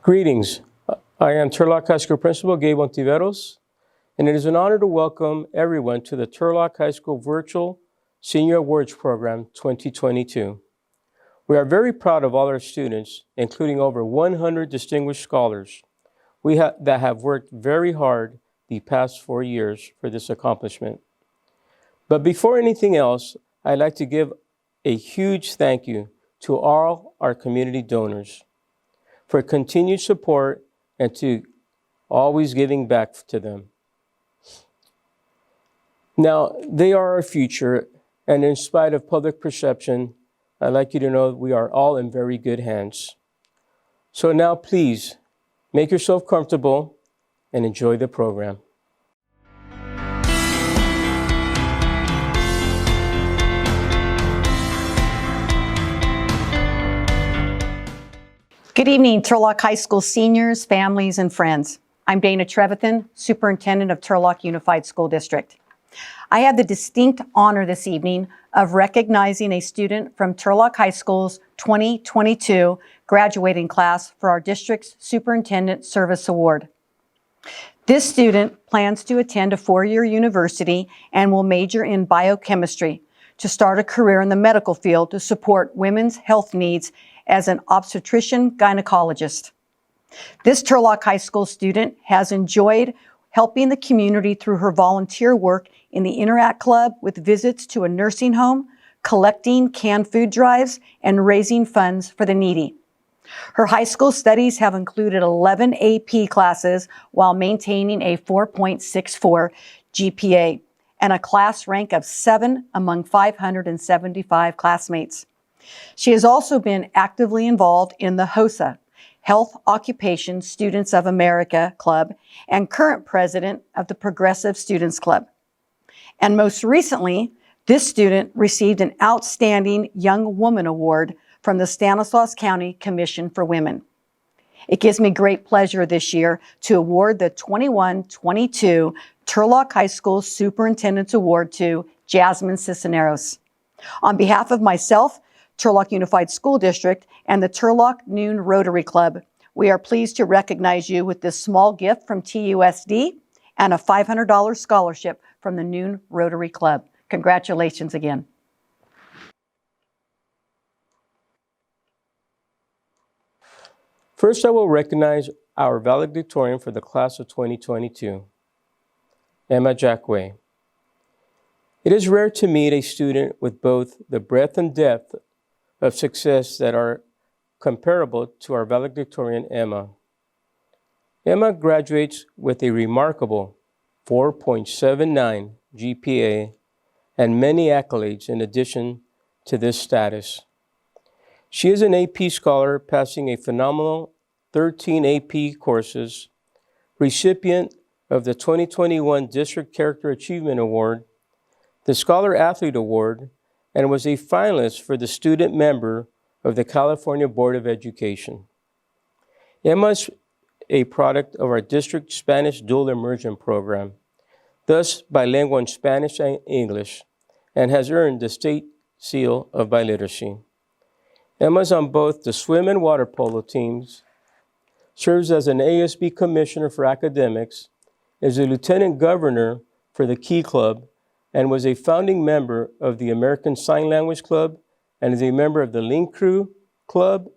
Greetings. I am Turlock High School Principal Gabe Ontiveros, and it is an honor to welcome everyone to the Turlock High School Virtual Senior Awards Program 2022. We are very proud of all our students, including over 100 distinguished scholars that have worked very hard the past 4 years for this accomplishment. But before anything else, I'd like to give a huge thank you to all our community donors for continued support and to always giving back to them. Now, they are our future, and in spite of public perception, I'd like you to know we are all in very good hands. So now please, make yourself comfortable and enjoy the program. Good evening, Turlock High School seniors, families, and friends. I'm Dana Trevethan, Superintendent of Turlock Unified School District. I have the distinct honor this evening of recognizing a student from Turlock High School's 2022 graduating class for our district's Superintendent Service Award. This student plans to attend a 4-year university and will major in biochemistry to start a career in the medical field to support women's health needs as an obstetrician gynecologist. This Turlock High School student has enjoyed helping the community through her volunteer work in the Interact Club with visits to a nursing home, collecting canned food drives, and raising funds for the needy. Her high school studies have included 11 AP classes while maintaining a 4.64 GPA and a class rank of 7 among 575 classmates. She has also been actively involved in the HOSA, Health Occupation Students of America Club, and current president of the Progressive Students Club. And most recently, this student received an Outstanding Young Woman Award from the Stanislaus County Commission for Women. It gives me great pleasure this year to award the 21-22 Turlock High School Superintendents Award to Jasmine Cisneros. On behalf of myself, Turlock Unified School District, and the Turlock Noon Rotary Club, we are pleased to recognize you with this small gift from TUSD and a $500 scholarship from the Noon Rotary Club. Congratulations again. First, I will recognize our valedictorian for the class of 2022, Emma Jackway. It is rare to meet a student with both the breadth and depth of success that are comparable to our valedictorian, Emma. Emma graduates with a remarkable 4.79 GPA and many accolades in addition to this status. She is an AP scholar, passing a phenomenal 13 AP courses, recipient of the 2021 District Character Achievement Award, the Scholar Athlete Award, and was a finalist for the student member of the California Board of Education. Emma is a product of our district Spanish dual immersion program, thus bilingual in Spanish and English, and has earned the state seal of biliteracy. Emma is on both the swim and water polo teams, serves as an ASB commissioner for academics, is a lieutenant governor for the Key Club, and was a founding member of the American Sign Language Club, and is a member of the Link Crew Club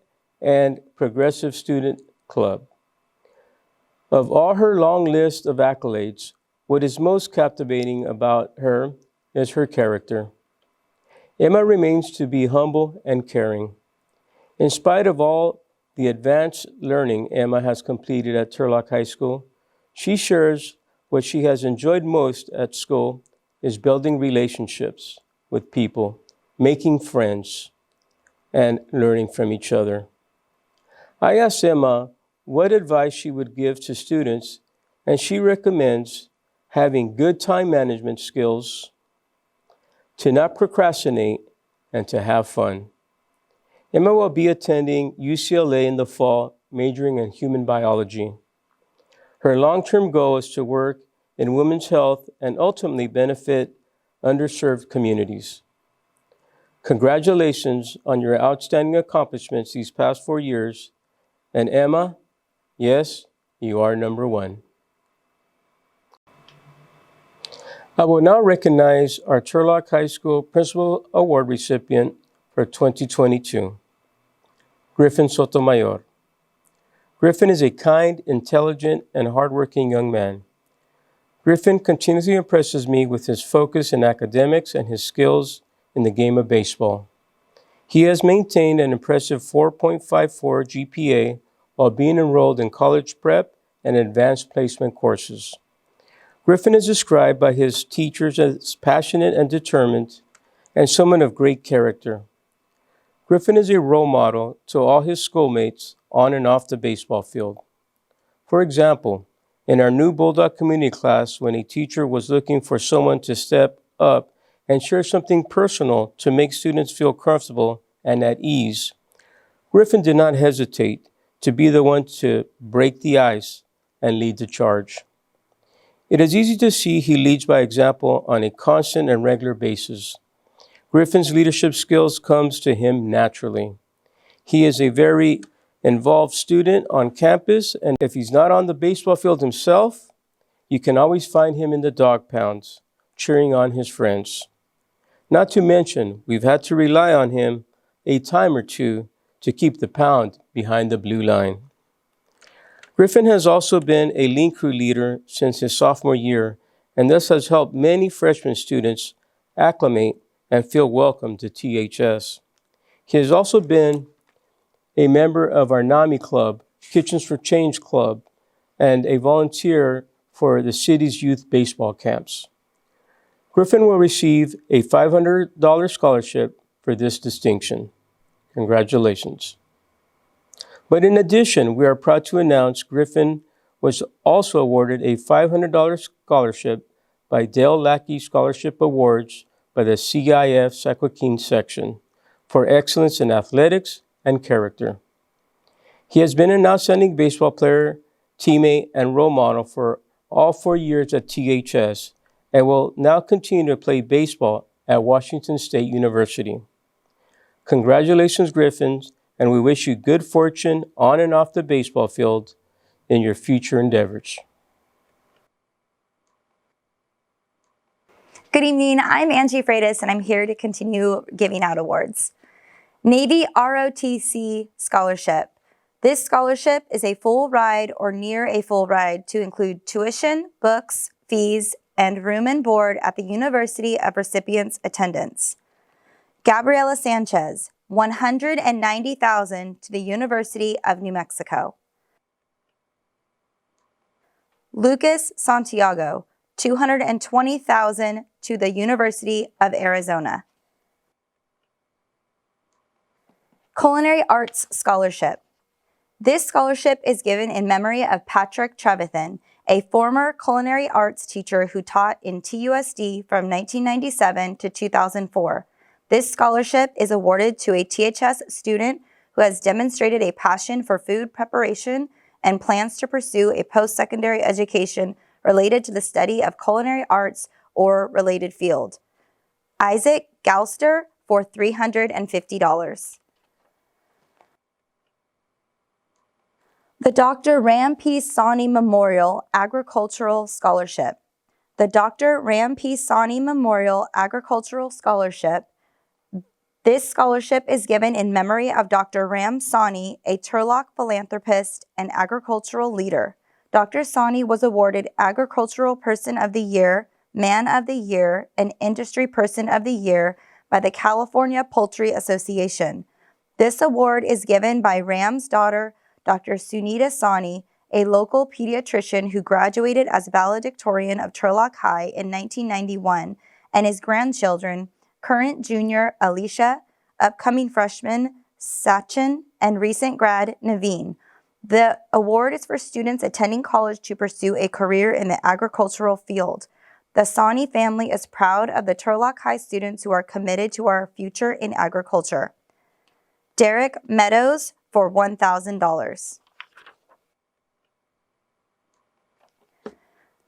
and Progressive Student Club. Of all her long list of accolades, what is most captivating about her is her character. Emma remains to be humble and caring. In spite of all the advanced learning Emma has completed at Turlock High School, she shares what she has enjoyed most at school is building relationships with people, making friends, and learning from each other. I asked Emma what advice she would give to students, and she recommends having good time management skills, to not procrastinate, and to have fun. Emma will be attending UCLA in the fall, majoring in human biology. Her long-term goal is to work in women's health and ultimately benefit underserved communities. Congratulations on your outstanding accomplishments these past 4 years. And Emma, Yes, you are number one. I will now recognize our Turlock High School Principal Award recipient for 2022, Griffin Sotomayor. Griffin is a kind, intelligent, and hardworking young man. Griffin continuously impresses me with his focus in academics and his skills in the game of baseball. He has maintained an impressive 4.54 GPA while being enrolled in college prep and advanced placement courses. Griffin is described by his teachers as passionate and determined, and someone of great character. Griffin is a role model to all his schoolmates on and off the baseball field. For example, in our new Bulldog community class, when a teacher was looking for someone to step up and share something personal to make students feel comfortable and at ease, Griffin did not hesitate to be the one to break the ice and lead the charge. It is easy to see he leads by example on a constant and regular basis. Griffin's leadership skills comes to him naturally. He is a very involved student on campus, and if he's not on the baseball field himself, you can always find him in the dog pounds, cheering on his friends. Not to mention, we've had to rely on him a time or two to keep the pound behind the blue line. Griffin has also been a lean crew leader since his sophomore year, and thus has helped many freshman students acclimate and feel welcome to THS. He has also been a member of our NAMI club, Kitchens for Change Club, and a volunteer for the city's youth baseball camps. Griffin will receive a $500 scholarship for this distinction. Congratulations. But in addition, we are proud to announce Griffin was also awarded a $500 scholarship by Dale Lackey Scholarship Awards by the CIF Saquaquin section for excellence in athletics and character. He has been an outstanding baseball player, teammate, and role model for all 4 years at THS and will now continue to play baseball at Washington State University. Congratulations, Griffin, and we wish you good fortune on and off the baseball field in your future endeavors. Good evening, I'm Angie Freitas, and I'm here to continue giving out awards. Navy ROTC Scholarship. This scholarship is a full ride or near a full ride to include tuition, books, fees, and room and board at the University of Recipients' attendance. Gabriela Sanchez, $190,000 to the University of New Mexico. Lucas Santiago, $220,000 to the University of Arizona. Culinary Arts Scholarship. This scholarship is given in memory of Patrick Trevethan, a former culinary arts teacher who taught in TUSD from 1997 to 2004. This scholarship is awarded to a THS student who has demonstrated a passion for food preparation and plans to pursue a post-secondary education related to the study of culinary arts or related field. Isaac Gauster for $350. The Dr. Ram P. Sani Memorial Agricultural Scholarship. The Dr. Ram P. Sani Memorial Agricultural Scholarship. This scholarship is given in memory of Dr. Ram Sani, a Turlock philanthropist and agricultural leader. Dr. Sani was awarded Agricultural Person of the Year, Man of the Year, and Industry Person of the Year by the California Poultry Association. This award is given by Ram's daughter, Dr. Sunita Sani, a local pediatrician who graduated as valedictorian of Turlock High in 1991, and his grandchildren, current junior Alicia, upcoming freshman Sachin, and recent grad Naveen. The award is for students attending college to pursue a career in the agricultural field. The Sani family is proud of the Turlock High students who are committed to our future in agriculture. Derek Meadows for $1,000.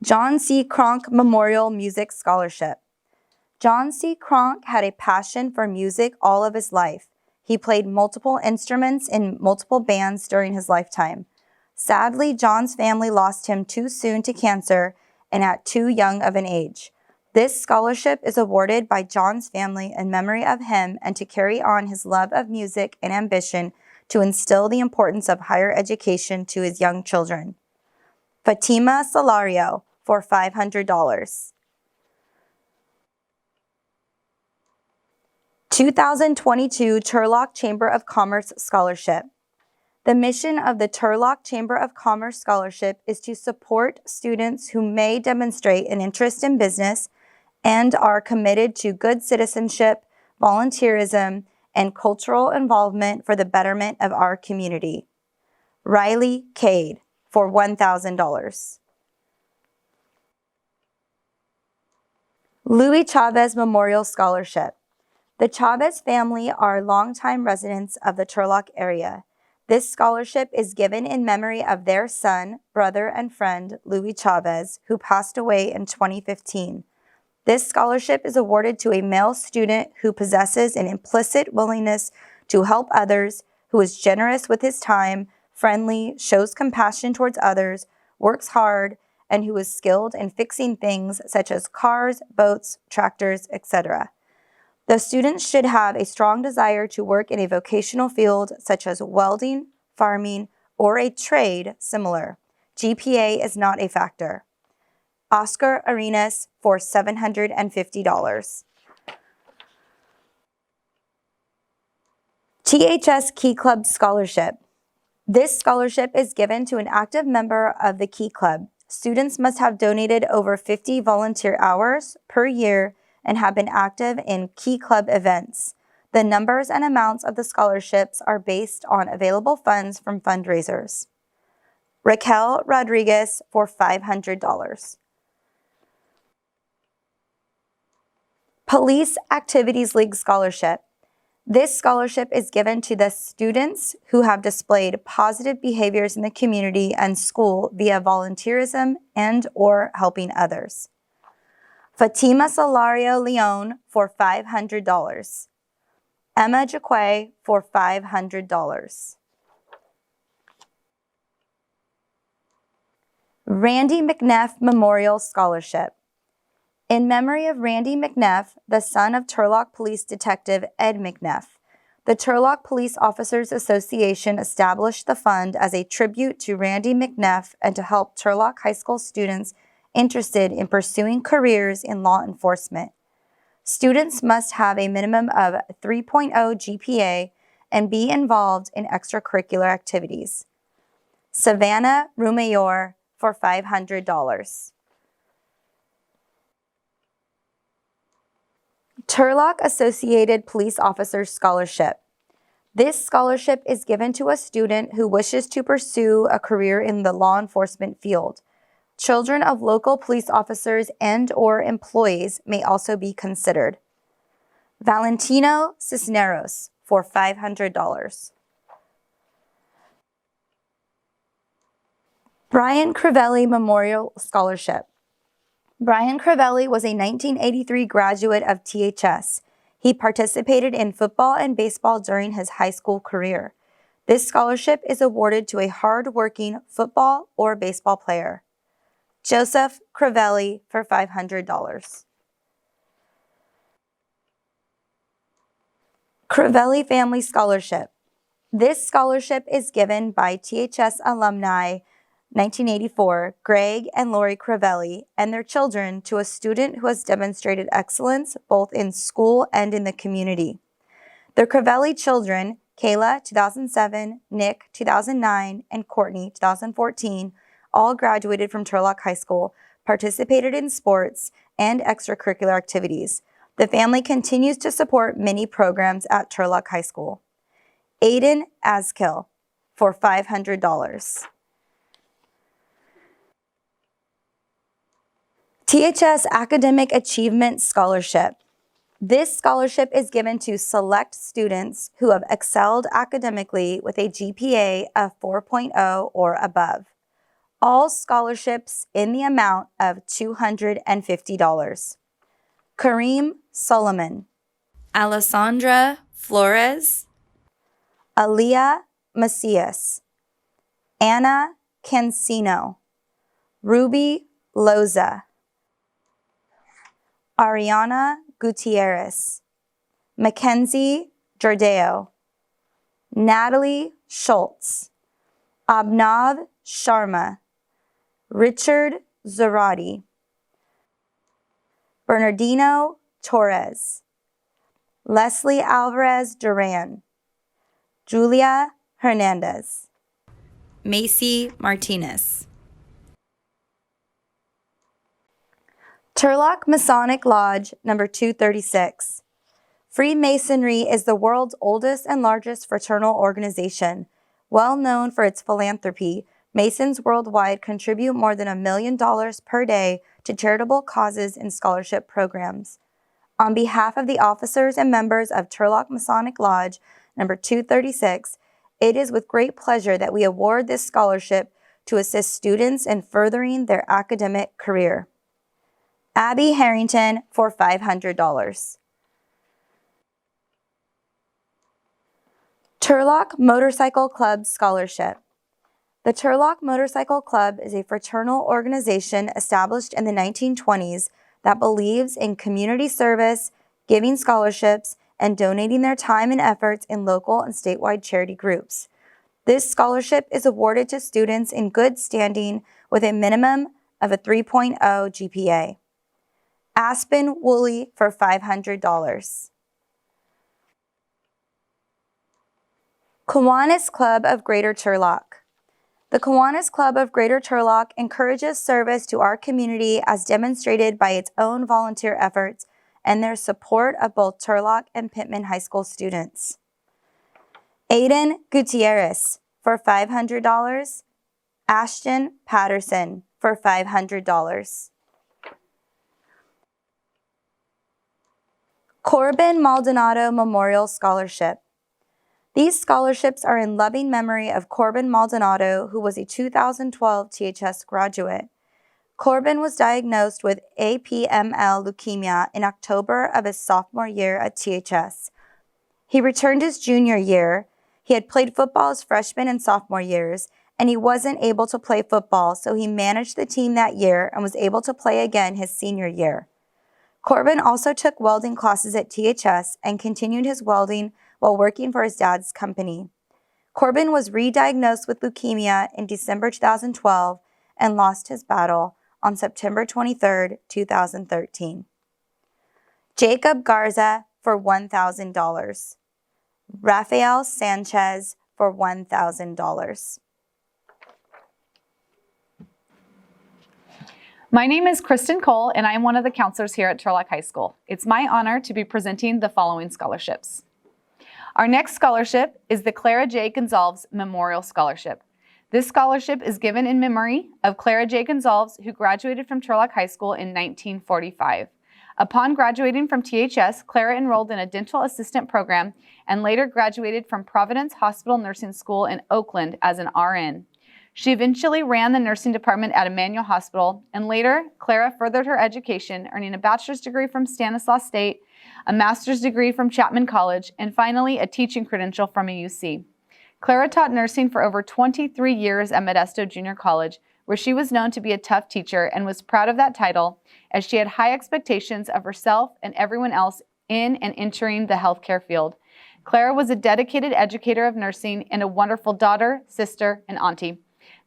John C. Cronk Memorial Music Scholarship. John C. Cronk had a passion for music all of his life. He played multiple instruments in multiple bands during his lifetime. Sadly, John's family lost him too soon to cancer and at too young of an age. This scholarship is awarded by John's family in memory of him and to carry on his love of music and ambition to instill the importance of higher education to his young children. Fatima Salario for $500. 2022 Turlock Chamber of Commerce Scholarship. The mission of the Turlock Chamber of Commerce Scholarship is to support students who may demonstrate an interest in business and are committed to good citizenship, volunteerism, and cultural involvement for the betterment of our community. Riley Cade for $1,000. Louis Chavez Memorial Scholarship. The Chavez family are longtime residents of the Turlock area. This scholarship is given in memory of their son, brother, and friend, Louis Chavez, who passed away in 2015. This scholarship is awarded to a male student who possesses an implicit willingness to help others, who is generous with his time, friendly, shows compassion towards others, works hard, and who is skilled in fixing things such as cars, boats, tractors, etc. The students should have a strong desire to work in a vocational field such as welding, farming, or a trade similar. GPA is not a factor. Oscar Arenas for $750. THS Key Club Scholarship. This scholarship is given to an active member of the Key Club. Students must have donated over 50 volunteer hours per year and have been active in Key Club events. The numbers and amounts of the scholarships are based on available funds from fundraisers. Raquel Rodriguez for $500. Police Activities League Scholarship. This scholarship is given to the students who have displayed positive behaviors in the community and school via volunteerism and/or helping others. Fatima Salario Leon for $500. Emma Jaquay for $500. Randy McNeff Memorial Scholarship. In memory of Randy McNeff, the son of Turlock Police Detective Ed McNeff, the Turlock Police Officers Association established the fund as a tribute to Randy McNeff and to help Turlock High School students interested in pursuing careers in law enforcement. Students must have a minimum of 3.0 GPA and be involved in extracurricular activities. Savannah Rumayor for $500. Turlock Associated Police Officers Scholarship. This scholarship is given to a student who wishes to pursue a career in the law enforcement field. Children of local police officers and/or employees may also be considered. Valentino Cisneros for $500. Brian Crevelli Memorial Scholarship. Brian Crevelli was a 1983 graduate of THS. He participated in football and baseball during his high school career. This scholarship is awarded to a hard-working football or baseball player. Joseph Crevelli for $500. Crevelli Family Scholarship. This scholarship is given by THS alumni 1984, Greg and Lori Crevelli, and their children to a student who has demonstrated excellence both in school and in the community. The Crevelli children, Kayla, 2007, Nick, 2009, and Courtney, 2014, all graduated from Turlock High School, participated in sports and extracurricular activities. The family continues to support many programs at Turlock High School. Aiden Askill for $500. THS Academic Achievement Scholarship. This scholarship is given to select students who have excelled academically with a GPA of 4.0 or above. All scholarships in the amount of $250. Kareem Solomon. Alessandra Flores. Aaliyah Macias. Anna Cancino, Ruby Loza, Ariana Gutierrez, Mackenzie Jordeo, Natalie Schultz, Abnav Sharma, Richard Zarati, Bernardino Torres, Leslie Alvarez Duran, Julia Hernandez, Macy Martinez. Turlock Masonic Lodge, number 236. Freemasonry is the world's oldest and largest fraternal organization. Well known for its philanthropy, Masons worldwide contribute more than $1 million per day to charitable causes and scholarship programs. On behalf of the officers and members of Turlock Masonic Lodge, number 236, it is with great pleasure that we award this scholarship to assist students in furthering their academic career. Abby Harrington for $500. Turlock Motorcycle Club Scholarship. The Turlock Motorcycle Club is a fraternal organization established in the 1920s that believes in community service, giving scholarships, and donating their time and efforts in local and statewide charity groups. This scholarship is awarded to students in good standing with a minimum of a 3.0 GPA. Aspen Woolley for $500. Kiwanis Club of Greater Turlock. The Kiwanis Club of Greater Turlock encourages service to our community as demonstrated by its own volunteer efforts and their support of both Turlock and Pittman High School students. Aiden Gutierrez for $500. Ashton Patterson for $500. Corbin Maldonado Memorial Scholarship. These scholarships are in loving memory of Corbin Maldonado, who was a 2012 THS graduate. Corbin was diagnosed with APML leukemia in October of his sophomore year at THS. He returned his junior year. He had played football his freshman and sophomore years, and he wasn't able to play football, so he managed the team that year and was able to play again his senior year. Corbin also took welding classes at THS and continued his welding while working for his dad's company. Corbin was re-diagnosed with leukemia in December 2012 and lost his battle on September 23, 2013. Jacob Garza for $1,000. Rafael Sanchez for $1,000. My name is Kristen Cole, and I am one of the counselors here at Turlock High School. It's my honor to be presenting the following scholarships. Our next scholarship is the Clara J. Gonzalez Memorial Scholarship. This scholarship is given in memory of Clara J. Gonzalez, who graduated from Turlock High School in 1945. Upon graduating from THS, Clara enrolled in a dental assistant program and later graduated from Providence Hospital Nursing School in Oakland as an RN. She eventually ran the nursing department at Emmanuel Hospital, and later, Clara furthered her education, earning a bachelor's degree from Stanislaus State, a master's degree from Chapman College, and finally a teaching credential from a UC. Clara taught nursing for over 23 years at Modesto Junior College, where she was known to be a tough teacher and was proud of that title, as she had high expectations of herself and everyone else in and entering the healthcare field. Clara was a dedicated educator of nursing and a wonderful daughter, sister, and auntie.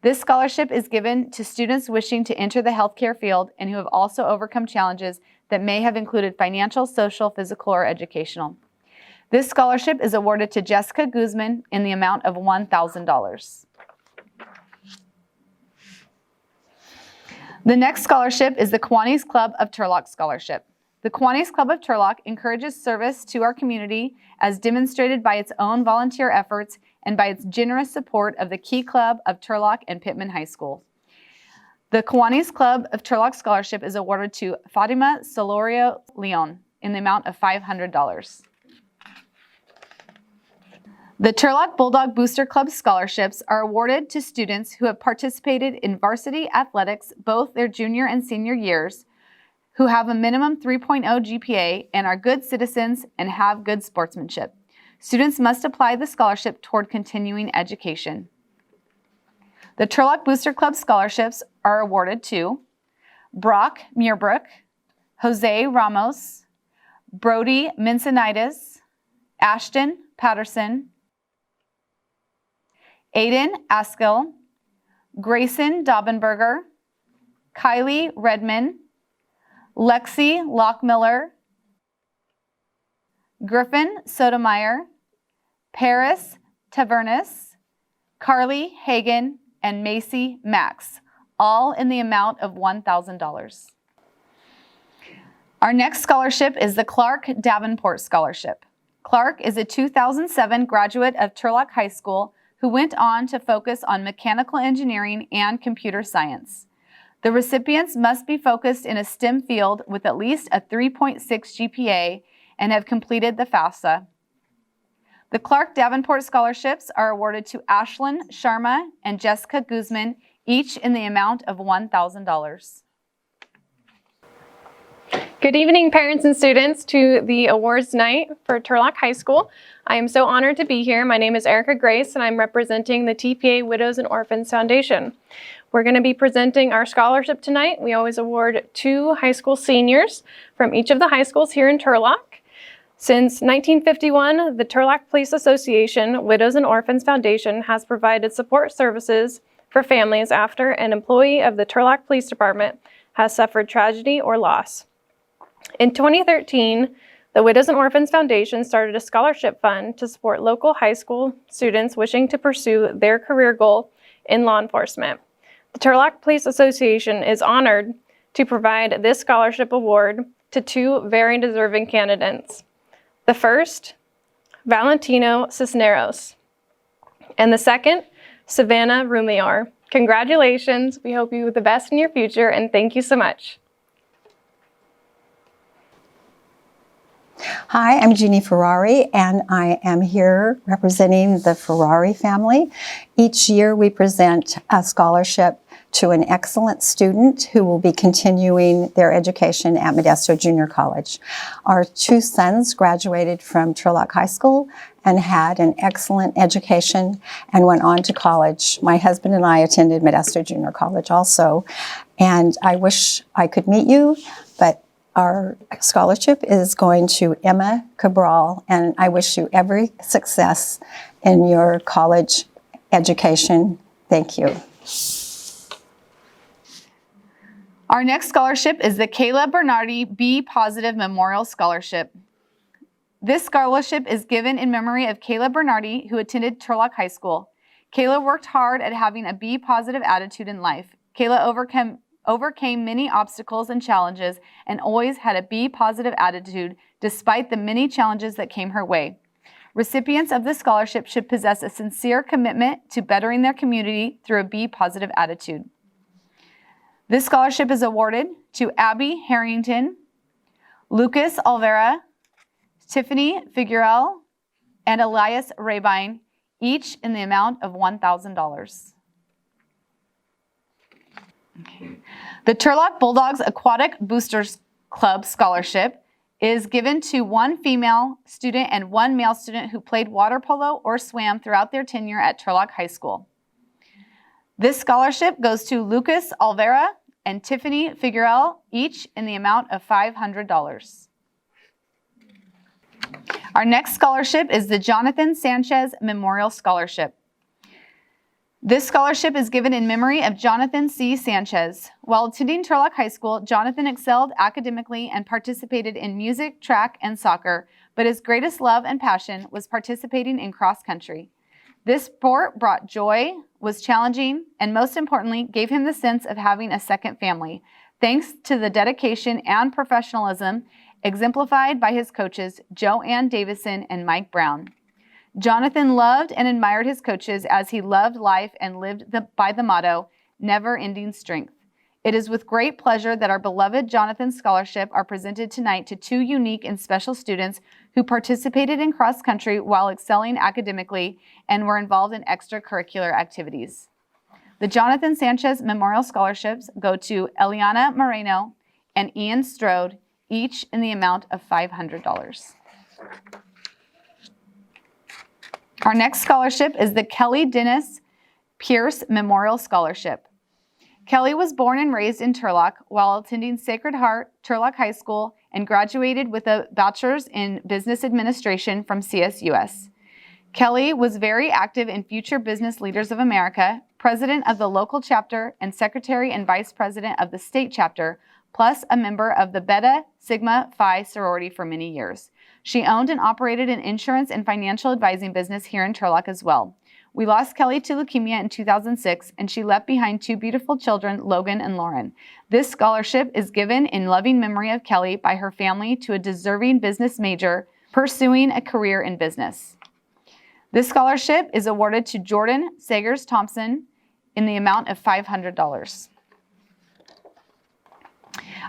This scholarship is given to students wishing to enter the healthcare field and who have also overcome challenges that may have included financial, social, physical, or educational. This scholarship is awarded to Jessica Guzman in the amount of $1,000. The next scholarship is the Kiwanis Club of Turlock Scholarship. The Kiwanis Club of Turlock encourages service to our community as demonstrated by its own volunteer efforts and by its generous support of the Key Club of Turlock and Pittman High School. The Kiwanis Club of Turlock Scholarship is awarded to Fatima Solorio Leon in the amount of $500. The Turlock Bulldog Booster Club scholarships are awarded to students who have participated in varsity athletics both their junior and senior years, who have a minimum 3.0 GPA and are good citizens and have good sportsmanship. Students must apply the scholarship toward continuing education. The Turlock Booster Club scholarships are awarded to Brock Muirbrook, Jose Ramos, Brody Mincinides, Ashton Patterson, Aiden Askill, Grayson Daubenberger, Kylie Redman, Lexi Lockmiller, Griffin Sotomayor, Paris Tavernas, Carly Hagan, and Macy Max, all in the amount of $1,000. Our next scholarship is the Clark Davenport Scholarship. Clark is a 2007 graduate of Turlock High School who went on to focus on mechanical engineering and computer science. The recipients must be focused in a STEM field with at least a 3.6 GPA and have completed the FAFSA. The Clark Davenport scholarships are awarded to Ashlyn Sharma and Jessica Guzman, each in the amount of $1,000. Good evening, parents and students, to the awards night for Turlock High School. I am so honored to be here. My name is Erica Grace, and I'm representing the TPA Widows and Orphans Foundation. We're going to be presenting our scholarship tonight. We always award 2 high school seniors from each of the high schools here in Turlock. Since 1951, the Turlock Police Association Widows and Orphans Foundation has provided support services for families after an employee of the Turlock Police Department has suffered tragedy or loss. In 2013, the Widows and Orphans Foundation started a scholarship fund to support local high school students wishing to pursue their career goal in law enforcement. The Turlock Police Association is honored to provide this scholarship award to 2 very deserving candidates. The first, Valentino Cisneros, and the second, Savannah Rumiar. Congratulations. We hope you the best in your future, and thank you so much. Hi, I'm Jeannie Fiorari, and I am here representing the Fiorari family. Each year we present a scholarship to an excellent student who will be continuing their education at Modesto Junior College. Our 2 sons graduated from Turlock High School and had an excellent education and went on to college. My husband and I attended Modesto Junior College also, and I wish I could meet you, but our scholarship is going to Emma Cabral, and I wish you every success in your college education. Thank you. Our next scholarship is the Kayla Bernardi B Positive Memorial Scholarship. This scholarship is given in memory of Kayla Bernardi, who attended Turlock High School. Kayla worked hard at having a B positive attitude in life. Kayla overcame many obstacles and challenges and always had a B positive attitude despite the many challenges that came her way. Recipients of this scholarship should possess a sincere commitment to bettering their community through a B positive attitude. This scholarship is awarded to Abby Harrington, Lucas Olvera, Tiffany Figueroa, and Elias Rabine, each in the amount of $1,000. Okay. The Turlock Bulldogs Aquatic Boosters Club Scholarship is given to 1 female student and 1 male student who played water polo or swam throughout their tenure at Turlock High School. This scholarship goes to Lucas Olvera and Tiffany Figueroa, each in the amount of $500. Our next scholarship is the Jonathan Sanchez Memorial Scholarship. This scholarship is given in memory of Jonathan C. Sanchez. While attending Turlock High School, Jonathan excelled academically and participated in music, track, and soccer, but his greatest love and passion was participating in cross country. This sport brought joy, was challenging, and most importantly, gave him the sense of having a second family, thanks to the dedication and professionalism exemplified by his coaches, Joanne Davison and Mike Brown. Jonathan loved and admired his coaches as he loved life and lived by the motto, never-ending strength. It is with great pleasure that our beloved Jonathan Scholarship are presented tonight to 2 unique and special students who participated in cross country while excelling academically and were involved in extracurricular activities. The Jonathan Sanchez Memorial Scholarships go to Eliana Moreno and Ian Strode, each in the amount of $500. Our next scholarship is the Kelly Dennis Pierce Memorial Scholarship. Kelly was born and raised in Turlock while attending Sacred Heart Turlock High School and graduated with a bachelor's in business administration from CSUS. Kelly was very active in Future Business Leaders of America, president of the local chapter, and secretary and vice president of the state chapter, plus a member of the Beta Sigma Phi sorority for many years. She owned and operated an insurance and financial advising business here in Turlock as well. We lost Kelly to leukemia in 2006, and she left behind two beautiful children, Logan and Lauren. This scholarship is given in loving memory of Kelly by her family to a deserving business major pursuing a career in business. This scholarship is awarded to Jordan Sagers Thompson in the amount of $500.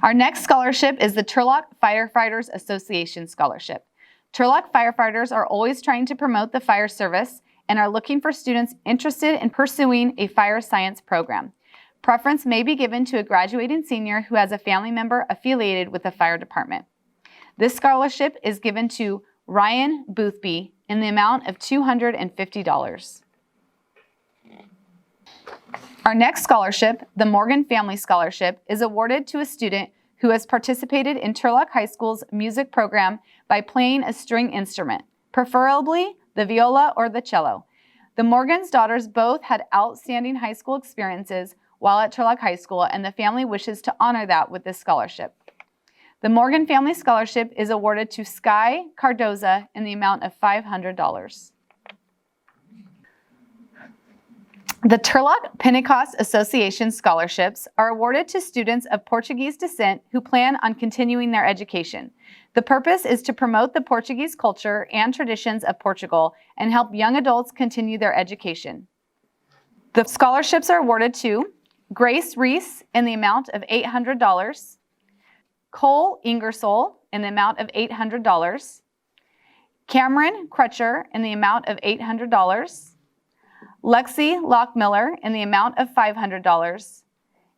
Our next scholarship is the Turlock Firefighters Association Scholarship. Turlock firefighters are always trying to promote the fire service and are looking for students interested in pursuing a fire science program. Preference may be given to a graduating senior who has a family member affiliated with the fire department. This scholarship is given to Ryan Boothby in the amount of $250. Our next scholarship, the Morgan Family Scholarship, is awarded to a student who has participated in Turlock High School's music program by playing a string instrument, preferably the viola or the cello. The Morgan's daughters both had outstanding high school experiences while at Turlock High School, and the family wishes to honor that with this scholarship. The Morgan Family Scholarship is awarded to Sky Cardoza in the amount of $500. The Turlock Pentecost Association scholarships are awarded to students of Portuguese descent who plan on continuing their education. The purpose is to promote the Portuguese culture and traditions of Portugal and help young adults continue their education. The scholarships are awarded to Grace Reese in the amount of $800, Cole Ingersoll in the amount of $800, Cameron Crutcher in the amount of $800, Lexi Lockmiller in the amount of $500,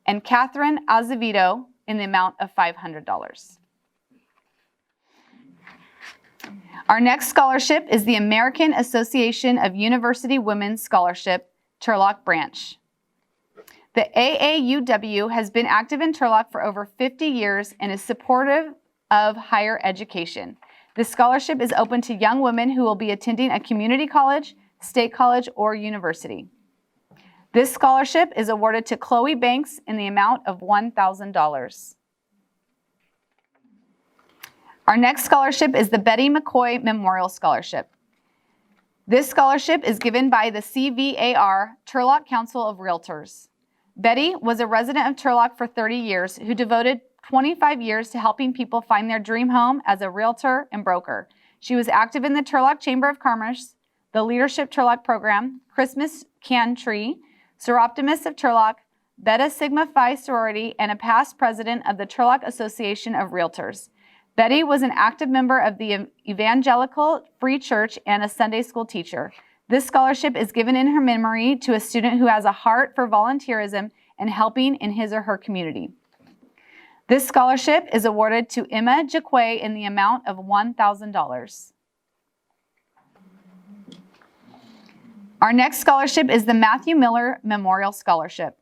and Catherine Azevedo in the amount of $500. Our next scholarship is the American Association of University Women's Scholarship, Turlock Branch. The AAUW has been active in Turlock for over 50 years and is supportive of higher education. This scholarship is open to young women who will be attending a community college, state college, or university. This scholarship is awarded to Chloe Banks in the amount of $1,000. Our next scholarship is the Betty McCoy Memorial Scholarship. This scholarship is given by the CVAR, Turlock Council of Realtors. Betty was a resident of Turlock for 30 years who devoted 25 years to helping people find their dream home as a realtor and broker. She was active in the Turlock Chamber of Commerce, the Leadership Turlock Program, Christmas Can Tree, Seroptimus of Turlock, Beta Sigma Phi sorority, and a past president of the Turlock Association of Realtors. Betty was an active member of the Evangelical Free Church and a Sunday school teacher. This scholarship is given in her memory to a student who has a heart for volunteerism and helping in his or her community. This scholarship is awarded to Emma Jaquay in the amount of $1,000. Our next scholarship is the Matthew Miller Memorial Scholarship.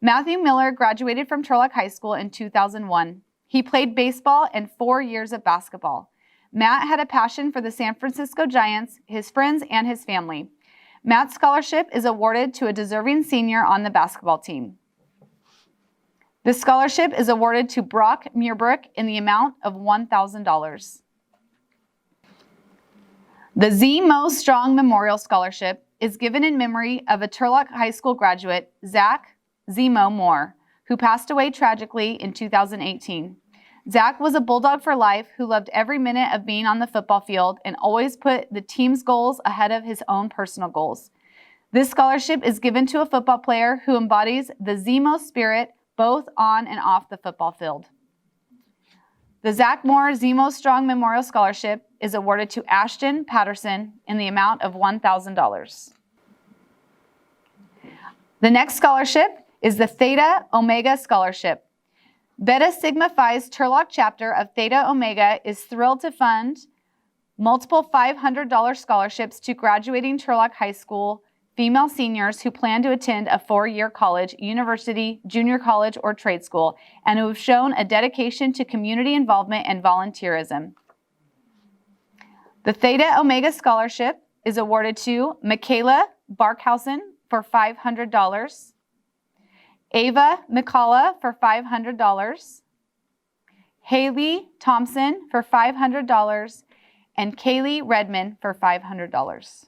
Matthew Miller graduated from Turlock High School in 2001. He played baseball and 4 years of basketball. Matt had a passion for the San Francisco Giants, his friends, and his family. Matt's scholarship is awarded to a deserving senior on the basketball team. This scholarship is awarded to Brock Muirbrook in the amount of $1,000. The Z MoStrong Memorial Scholarship is given in memory of a Turlock High School graduate, Zach Zemo Moore, who passed away tragically in 2018. Zach was a Bulldog for life who loved every minute of being on the football field and always put the team's goals ahead of his own personal goals. This scholarship is given to a football player who embodies the Zemo spirit both on and off the football field. The Zach Moore Zemo Strong Memorial Scholarship is awarded to Ashton Patterson in the amount of $1,000. The next scholarship is the Theta Omega Scholarship. Beta Sigma Phi's Turlock chapter of Theta Omega is thrilled to fund multiple $500 scholarships to graduating Turlock High School female seniors who plan to attend a 4-year college, university, junior college, or trade school, and who have shown a dedication to community involvement and volunteerism. The Theta Omega Scholarship is awarded to Michaela Barkhausen for $500, Ava McCullough for $500, Haley Thompson for $500, and Kaylee Redmond for $500.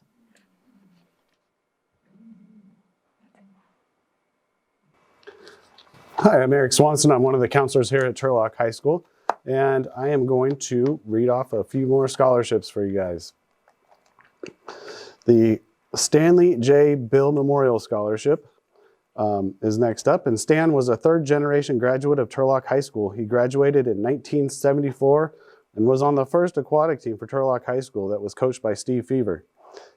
Hi, I'm Eric Swanson. I'm one of the counselors here at Turlock High School, and I am going to read off a few more scholarships for you guys. The Stanley J Bill Memorial Scholarship is next up, and Stan was a third-generation graduate of Turlock High School. He graduated in 1974 and was on the first aquatic team for Turlock High School that was coached by Steve Fever.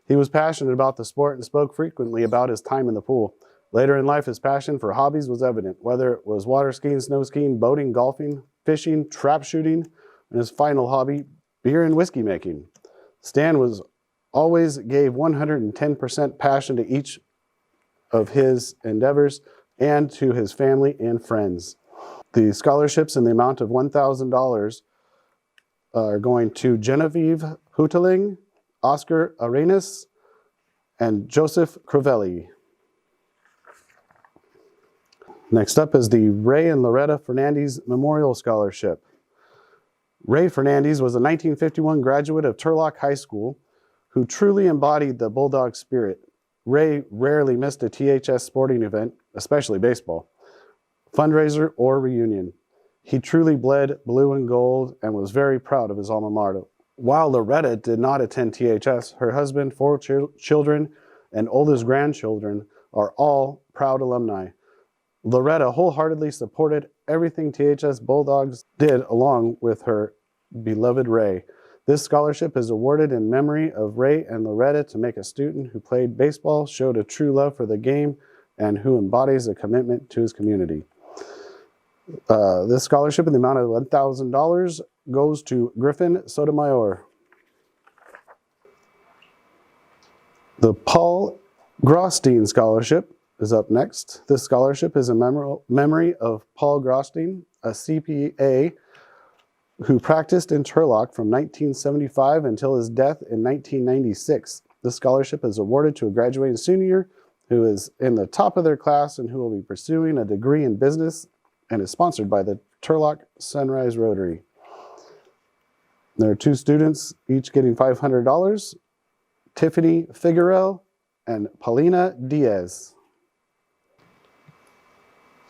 He was passionate about the sport and spoke frequently about his time in the pool. Later in life, his passion for hobbies was evident, whether it was water skiing, snow skiing, boating, golfing, fishing, trap shooting, and his final hobby, beer and whiskey making. Stan always gave 110% passion to each of his endeavors and to his family and friends. The scholarships in the amount of $1,000 are going to Genevieve Huteling, Oscar Arenas, and Joseph Crevelli. Next up is the Ray and Loretta Fernandez Memorial Scholarship. Ray Fernandez was a 1951 graduate of Turlock High School who truly embodied the Bulldog spirit. Ray rarely missed a THS sporting event, especially baseball, fundraiser, or reunion. He truly bled blue and gold and was very proud of his alma mater. While Loretta did not attend THS, her husband, 4 children, and oldest grandchildren are all proud alumni. Loretta wholeheartedly supported everything THS Bulldogs did along with her beloved Ray. This scholarship is awarded in memory of Ray and Loretta to make a student who played baseball, showed a true love for the game, and who embodies a commitment to his community. This scholarship in the amount of $1,000 goes to Griffin Sotomayor. The Paul Grosstein Scholarship is up next. This scholarship is in memory of Paul Grosstein, a CPA who practiced in Turlock from 1975 until his death in 1996. This scholarship is awarded to a graduating senior who is in the top of their class and who will be pursuing a degree in business and is sponsored by the Turlock Sunrise Rotary. There are 2 students, each getting $500, Tiffany Figueroa and Paulina Diaz.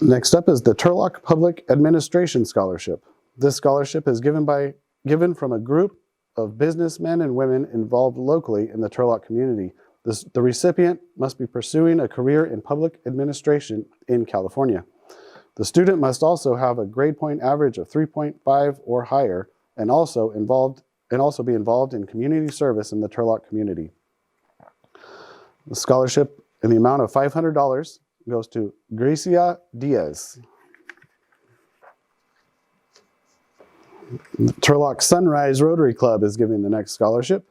Next up is the Turlock Public Administration Scholarship. This scholarship is given from a group of businessmen and women involved locally in the Turlock community. The recipient must be pursuing a career in public administration in California. The student must also have a grade point average of 3.5 or higher and also be involved in community service in the Turlock community. The scholarship in the amount of $500 goes to Gracia Diaz. The Turlock Sunrise Rotary Club is giving the next scholarship.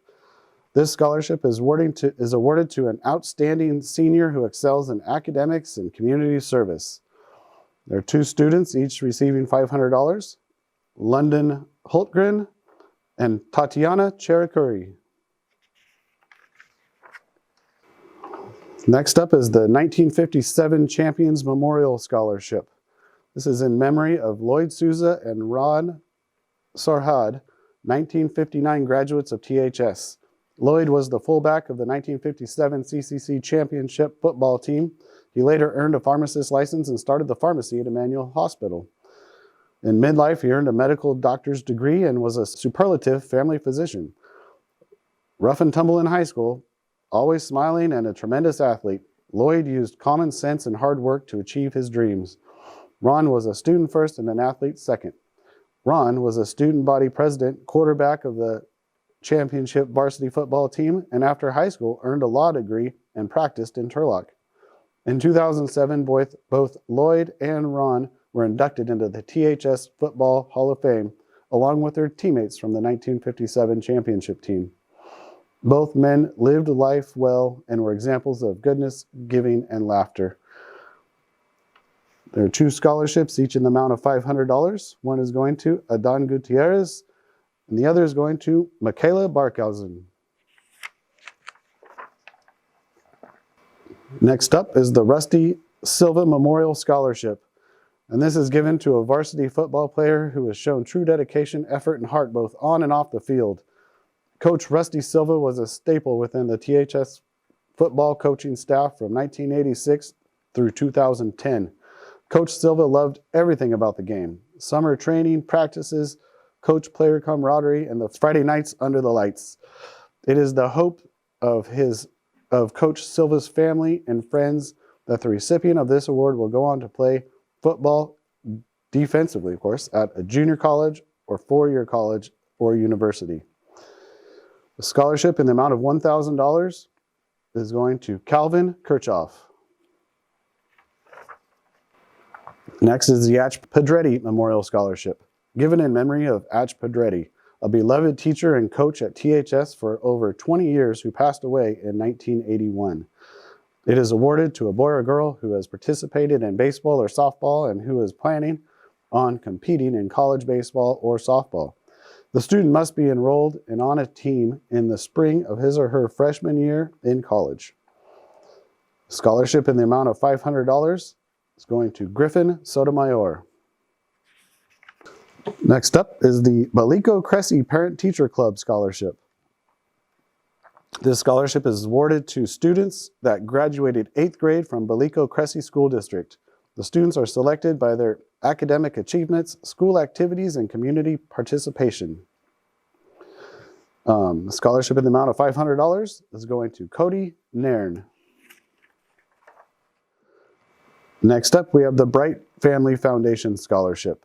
This scholarship is awarded to an outstanding senior who excels in academics and community service. There are 2 students, each receiving $500, London Hultgren and Tatiana Cherikuri. Next up is the 1957 Champions Memorial Scholarship. This is in memory of Lloyd Souza and Ron Sarhad, 1959 graduates of THS. Lloyd was the fullback of the 1957 CCC Championship football team. He later earned a pharmacist's license and started the pharmacy at Emmanuel Hospital. In midlife, he earned a medical doctor's degree and was a superlative family physician. Rough and tumble in high school, always smiling and a tremendous athlete, Lloyd used common sense and hard work to achieve his dreams. Ron was a student first and an athlete second. Ron was a student body president, quarterback of the championship varsity football team, and after high school earned a law degree and practiced in Turlock. In 2007, both Lloyd and Ron were inducted into the THS Football Hall of Fame, along with their teammates from the 1957 championship team. Both men lived life well and were examples of goodness, giving, and laughter. There are 2 scholarships, each in the amount of $500. One is going to Adan Gutierrez, and the other is going to Michaela Barkhausen. Next up is the Rusty Silva Memorial Scholarship, and this is given to a varsity football player who has shown true dedication, effort, and heart both on and off the field. Coach Rusty Silva was a staple within the THS football coaching staff from 1986 through 2010. Coach Silva loved everything about the game: summer training, practices, coach-player camaraderie, and the Friday nights under the lights. It is the hope of Coach Silva's family and friends that the recipient of this award will go on to play football defensively, of course, at a junior college or 4-year college or university. The scholarship in the amount of $1,000 is going to Calvin Kirchhoff. Next is the Atch Pedretti Memorial Scholarship, given in memory of Atch Pedretti, a beloved teacher and coach at THS for over 20 years who passed away in 1981. It is awarded to a boy or girl who has participated in baseball or softball and who is planning on competing in college baseball or softball. The student must be enrolled and on a team in the spring of his or her freshman year in college. Scholarship in the amount of $500 is going to Griffin Sotomayor. Next up is the Balico Cressy Parent-Teacher Club Scholarship. This scholarship is awarded to students that graduated 8th grade from Balico Cressy School District. The students are selected by their academic achievements, school activities, and community participation. The scholarship in the amount of $500 is going to Cody Nairn. Next up, we have the Bright Family Foundation Scholarship.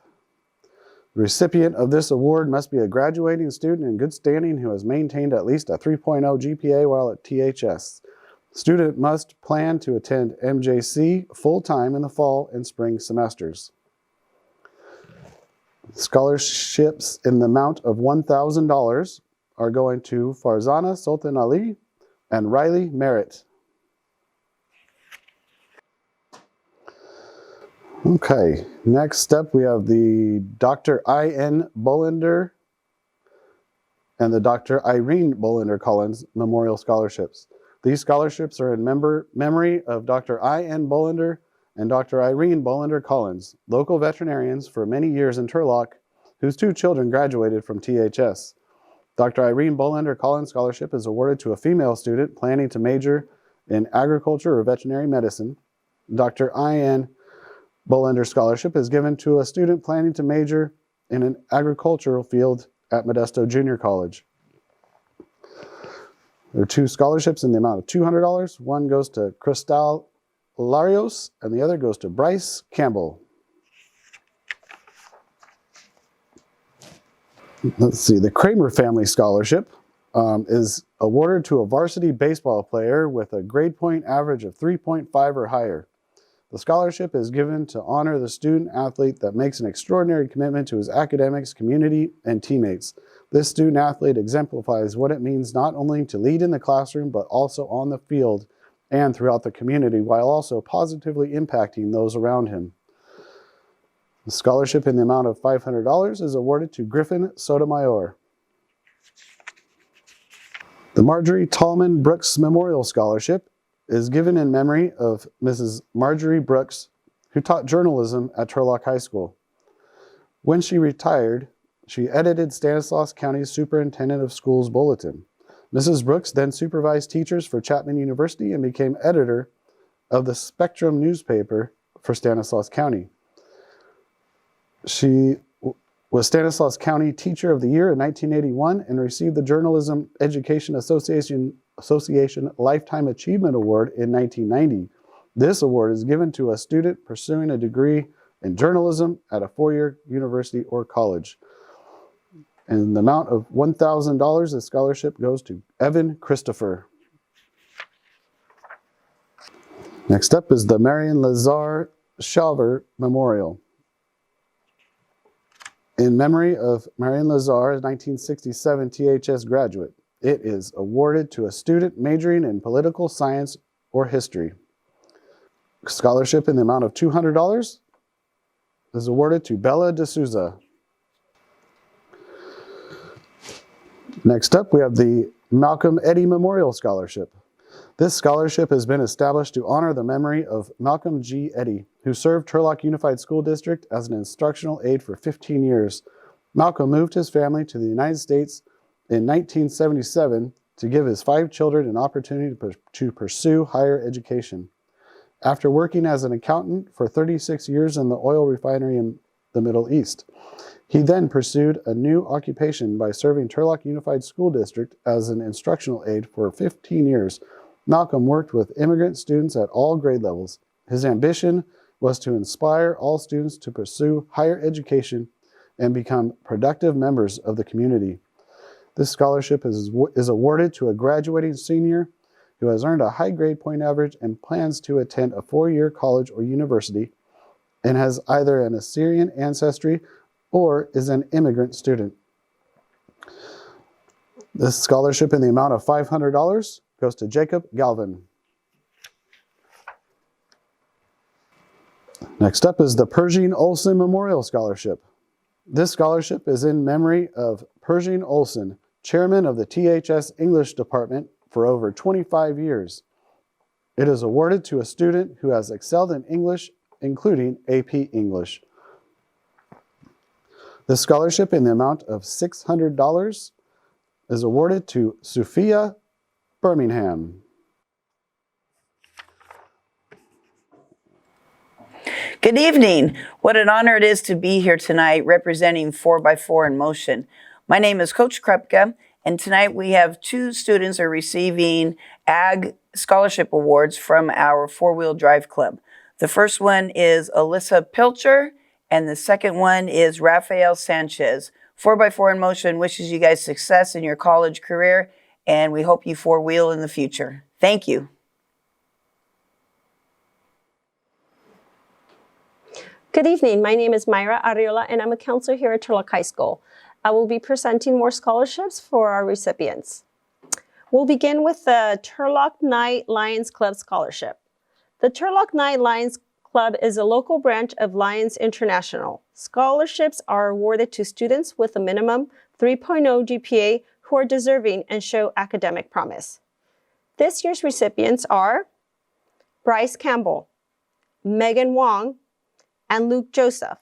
The recipient of this award must be a graduating student in good standing who has maintained at least a 3.0 GPA while at THS. The student must plan to attend MJC full-time in the fall and spring semesters. Scholarships in the amount of $1,000 are going to Farzana Sultan Ali and Riley Merritt. Okay, next up we have the Dr. I.N. Bolender and the Dr. Irene Bolender Collins Memorial Scholarships. These scholarships are in memory of Dr. I.N. Bolender and Dr. Irene Bolender Collins, local veterinarians for many years in Turlock, whose 2 children graduated from THS. Dr. Irene Bolender Collins Scholarship is awarded to a female student planning to major in agriculture or veterinary medicine. Dr. I.N. Bolender Scholarship is given to a student planning to major in an agricultural field at Modesto Junior College. There are 2 scholarships in the amount of $200. One goes to Cristal Larios and the other goes to Bryce Campbell. Let's see, the Kramer Family Scholarship is awarded to a varsity baseball player with a grade point average of 3.5 or higher. The scholarship is given to honor the student athlete that makes an extraordinary commitment to his academics, community, and teammates. This student athlete exemplifies what it means not only to lead in the classroom, but also on the field and throughout the community, while also positively impacting those around him. The scholarship in the amount of $500 is awarded to Griffin Sotomayor. The Marjorie Tallman Brooks Memorial Scholarship is given in memory of Mrs. Marjorie Brooks, who taught journalism at Turlock High School. When she retired, she edited Stanislaus County's Superintendent of Schools Bulletin. Mrs. Brooks then supervised teachers for Chapman University and became editor of the Spectrum newspaper for Stanislaus County. She was Stanislaus County Teacher of the Year in 1981 and received the Journalism Education Association Lifetime Achievement Award in 1990. This award is given to a student pursuing a degree in journalism at a 4-year university or college. And the amount of $1,000, the scholarship goes to Evan Christopher. Next up is the Marion Lazar Shaver Memorial. In memory of Marion Lazar, a 1967 THS graduate. it is awarded to a student majoring in political science or history. Scholarship in the amount of $200 is awarded to Bella D'Souza. Next up, we have the Malcolm Eddy Memorial Scholarship. This scholarship has been established to honor the memory of Malcolm G. Eddy, who served Turlock Unified School District as an instructional aide for 15 years. Malcolm moved his family to the United States in 1977 to give his 5 children an opportunity to pursue higher education. After working as an accountant for 36 years in the oil refinery in the Middle East, he then pursued a new occupation by serving Turlock Unified School District as an instructional aide for 15 years. Malcolm worked with immigrant students at all grade levels. His ambition was to inspire all students to pursue higher education and become productive members of the community. This scholarship is awarded to a graduating senior who has earned a high grade point average and plans to attend a 4-year college or university and has either an Assyrian ancestry or is an immigrant student. This scholarship in the amount of $500 goes to Jacob Galvin. Next up is the Pershing Olson Memorial Scholarship. This scholarship is in memory of Pershing Olson, chairman of the THS English department for over 25 years. It is awarded to a student who has excelled in English, including AP English. This scholarship in the amount of $600 is awarded to Sophia Birmingham. Good evening. What an honor it is to be here tonight representing 4x4 in Motion. My name is Coach Krupke, and tonight we have 2 students are receiving Ag Scholarship Awards from our 4-wheel drive club. The first one is Alyssa Pilcher, and the second one is Rafael Sanchez. 4x4 in Motion wishes you guys success in your college career, and we hope you 4-wheel in the future. Thank you. Good evening. My name is Mayra Arriola, and I'm a counselor here at Turlock High School. I will be presenting more scholarships for our recipients. We'll begin with the Turlock Night Lions Club Scholarship. The Turlock Night Lions Club is a local branch of Lions International. Scholarships are awarded to students with a minimum 3.0 GPA who are deserving and show academic promise. This year's recipients are Bryce Campbell, Megan Wong, and Luke Joseph,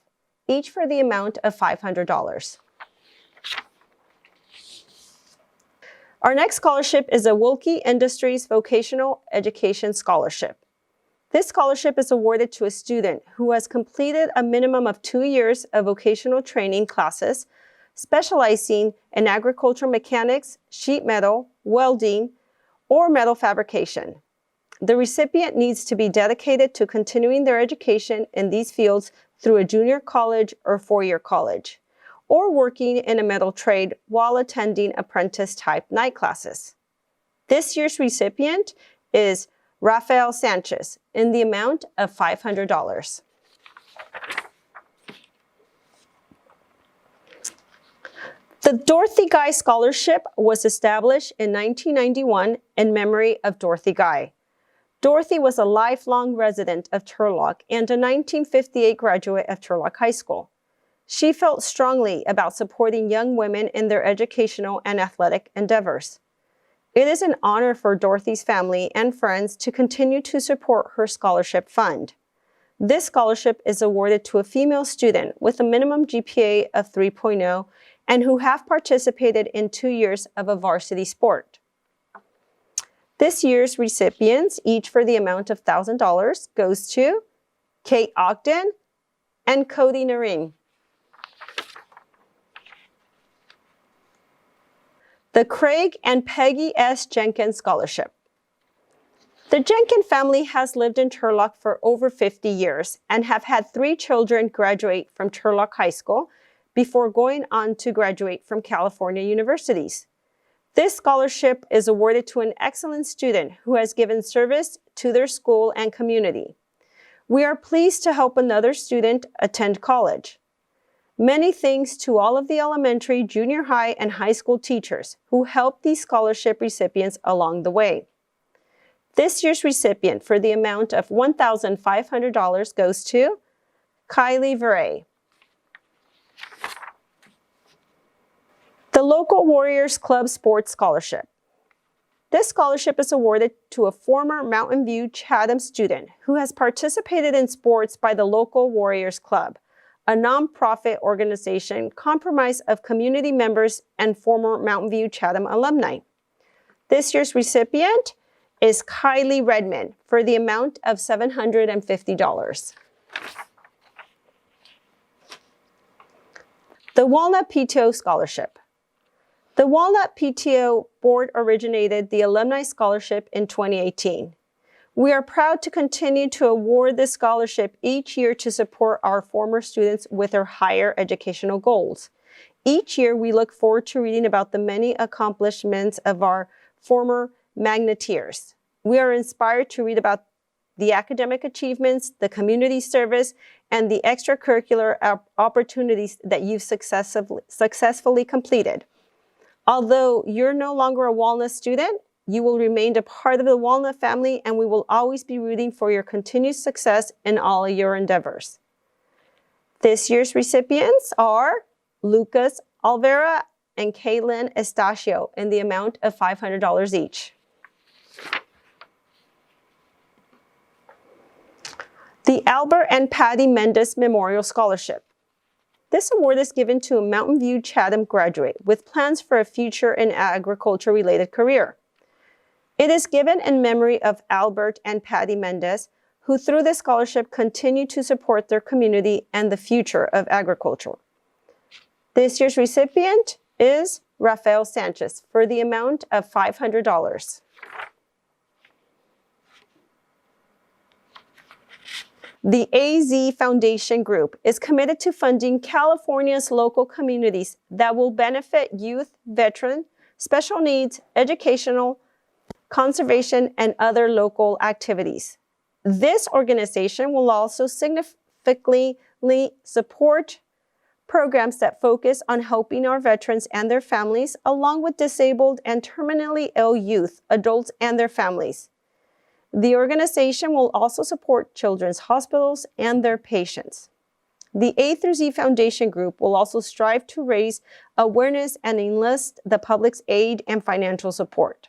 each for the amount of $500. Our next scholarship is a Wilkie Industries Vocational Education Scholarship. This scholarship is awarded to a student who has completed a minimum of 2 years of vocational training classes, specializing in agricultural mechanics, sheet metal, welding, or metal fabrication. The recipient needs to be dedicated to continuing their education in these fields through a junior college or 4-year college, or working in a metal trade while attending apprentice-type night classes. This year's recipient is Rafael Sanchez in the amount of $500. The Dorothy Guy Scholarship was established in 1991 in memory of Dorothy Guy. Dorothy was a lifelong resident of Turlock and a 1958 graduate of Turlock High School. She felt strongly about supporting young women in their educational and athletic endeavors. It is an honor for Dorothy's family and friends to continue to support her scholarship fund. This scholarship is awarded to a female student with a minimum GPA of 3.0 and who have participated in 2 years of a varsity sport. This year's recipients, each for the amount of $1,000, goes to Kate Ogden and Cody Naring. The Craig and Peggy S. Jenkins Scholarship. The Jenkins family has lived in Turlock for over 50 years and have had 3 children graduate from Turlock High School before going on to graduate from California universities. This scholarship is awarded to an excellent student who has given service to their school and community. We are pleased to help another student attend college. Many thanks to all of the elementary, junior high, and high school teachers who helped these scholarship recipients along the way. This year's recipient for the amount of $1,500 goes to Kylie Veray. The Local Warriors Club Sports Scholarship. This scholarship is awarded to a former Mountain View Chatham student who has participated in sports by the Local Warriors Club, a nonprofit organization comprised of community members and former Mountain View Chatham alumni. This year's recipient is Kylie Redmond for the amount of $750. The Walnut PTO Scholarship. The Walnut PTO Board originated the Alumni Scholarship in 2018. We are proud to continue to award this scholarship each year to support our former students with their higher educational goals. Each year, we look forward to reading about the many accomplishments of our former Magneteers. We are inspired to read about the academic achievements, the community service, and the extracurricular opportunities that you've successfully completed. Although you're no longer a Walnut student, you will remain a part of the Walnut family, and we will always be rooting for your continued success in all of your endeavors. This year's recipients are Lucas Alvera and Caitlin Estacio in the amount of $500 each. The Albert and Patty Mendez Memorial Scholarship. This award is given to a Mountain View Chatham graduate with plans for a future in agriculture-related career. It is given in memory of Albert and Patty Mendez, who through this scholarship continue to support their community and the future of agriculture. This year's recipient is Rafael Sanchez for the amount of $500. The AZ Foundation Group is committed to funding California's local communities that will benefit youth, veteran, special needs, educational, conservation, and other local activities. This organization will also significantly support programs that focus on helping our veterans and their families, along with disabled and terminally ill youth, adults, and their families. The organization will also support children's hospitals and their patients. The A through Z Foundation Group will also strive to raise awareness and enlist the public's aid and financial support.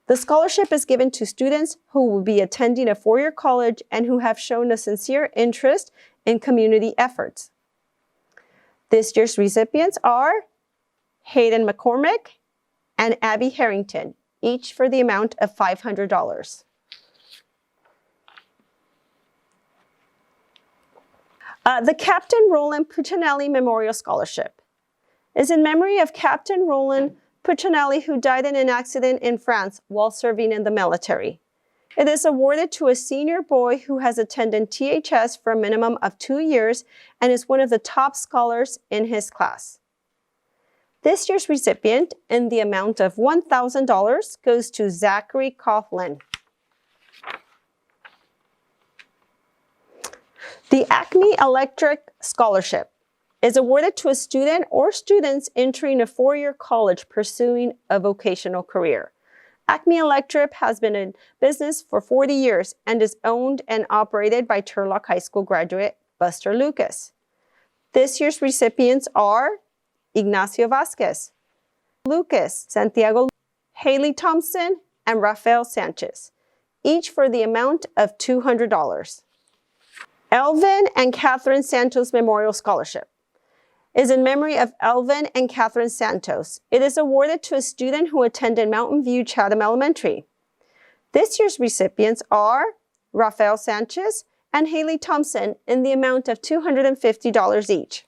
The scholarship is given to students who will be attending a four-year college and who have shown a sincere interest in community efforts. This year's recipients are Hayden McCormick and Abby Harrington, each for the amount of $500. The Captain Roland Puccinelli Memorial Scholarship is in memory of Captain Roland Puccinelli, who died in an accident in France while serving in the military. It is awarded to a senior boy who has attended THS for a minimum of 2 years and is one of the top scholars in his class. This year's recipient, in the amount of $1,000, goes to Zachary Coughlin. The Acme Electric Scholarship is awarded to a student or students entering a four-year college pursuing a vocational career. Acme Electric has been in business for 40 years and is owned and operated by Turlock High School graduate Buster Lucas. This year's recipients are Ignacio Vasquez, Lucas Santiago, Haley Thompson, and Rafael Sanchez, each for the amount of $200. Elvin and Catherine Santos Memorial Scholarship is in memory of Elvin and Catherine Santos. It is awarded to a student who attended Mountain View Chatham Elementary. This year's recipients are Rafael Sanchez and Haley Thompson in the amount of $250 each.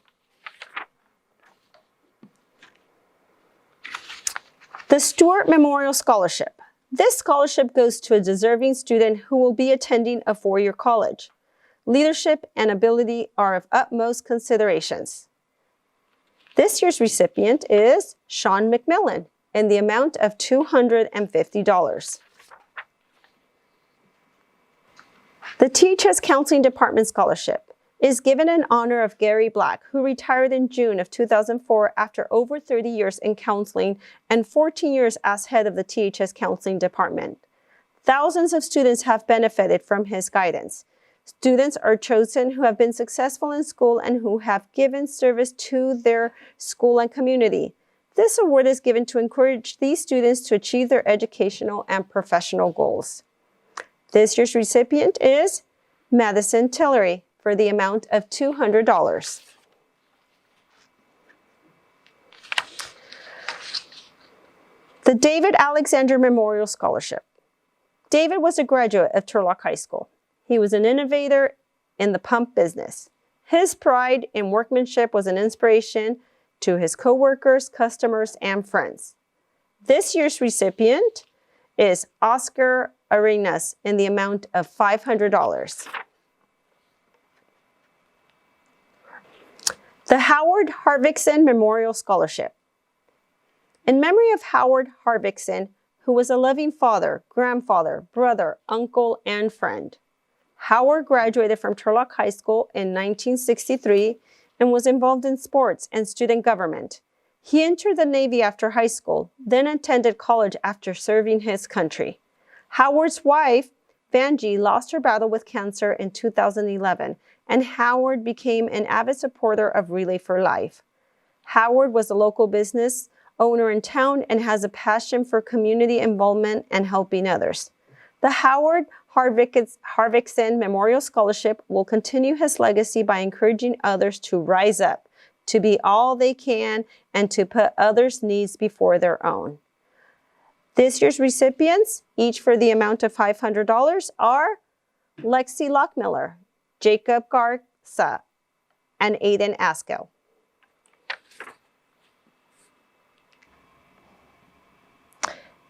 The Stewart Memorial Scholarship. This scholarship goes to a deserving student who will be attending a four-year college. Leadership and ability are of utmost considerations. This year's recipient is Sean McMillan in the amount of $250. The THS Counseling Department Scholarship is given in honor of Gary Black, who retired in June of 2004 after over 30 years in counseling and 14 years as head of the THS counseling department. Thousands of students have benefited from his guidance. Students are chosen who have been successful in school and who have given service to their school and community. This award is given to encourage these students to achieve their educational and professional goals. This year's recipient is Madison Tillery for the amount of $200. The David Alexander Memorial Scholarship. David was a graduate of Turlock High School. He was an innovator in the pump business. His pride in workmanship was an inspiration to his coworkers, customers, and friends. This year's recipient is Oscar Arenas in the amount of $500. The Howard Harvickson Memorial Scholarship. In memory of Howard Harvickson, who was a loving father, grandfather, brother, uncle, and friend. Howard graduated from Turlock High School in 1963 and was involved in sports and student government. He entered the Navy after high school, then attended college after serving his country. Howard's wife, Vanjie, lost her battle with cancer in 2011, and Howard became an avid supporter of Relay for Life. Howard was a local business owner in town and has a passion for community involvement and helping others. The Howard Harvickson Memorial Scholarship will continue his legacy by encouraging others to rise up, to be all they can, and to put others' needs before their own. This year's recipients, each for the amount of $500, are Lexi Lockmiller, Jacob Garza, and Aiden Askell.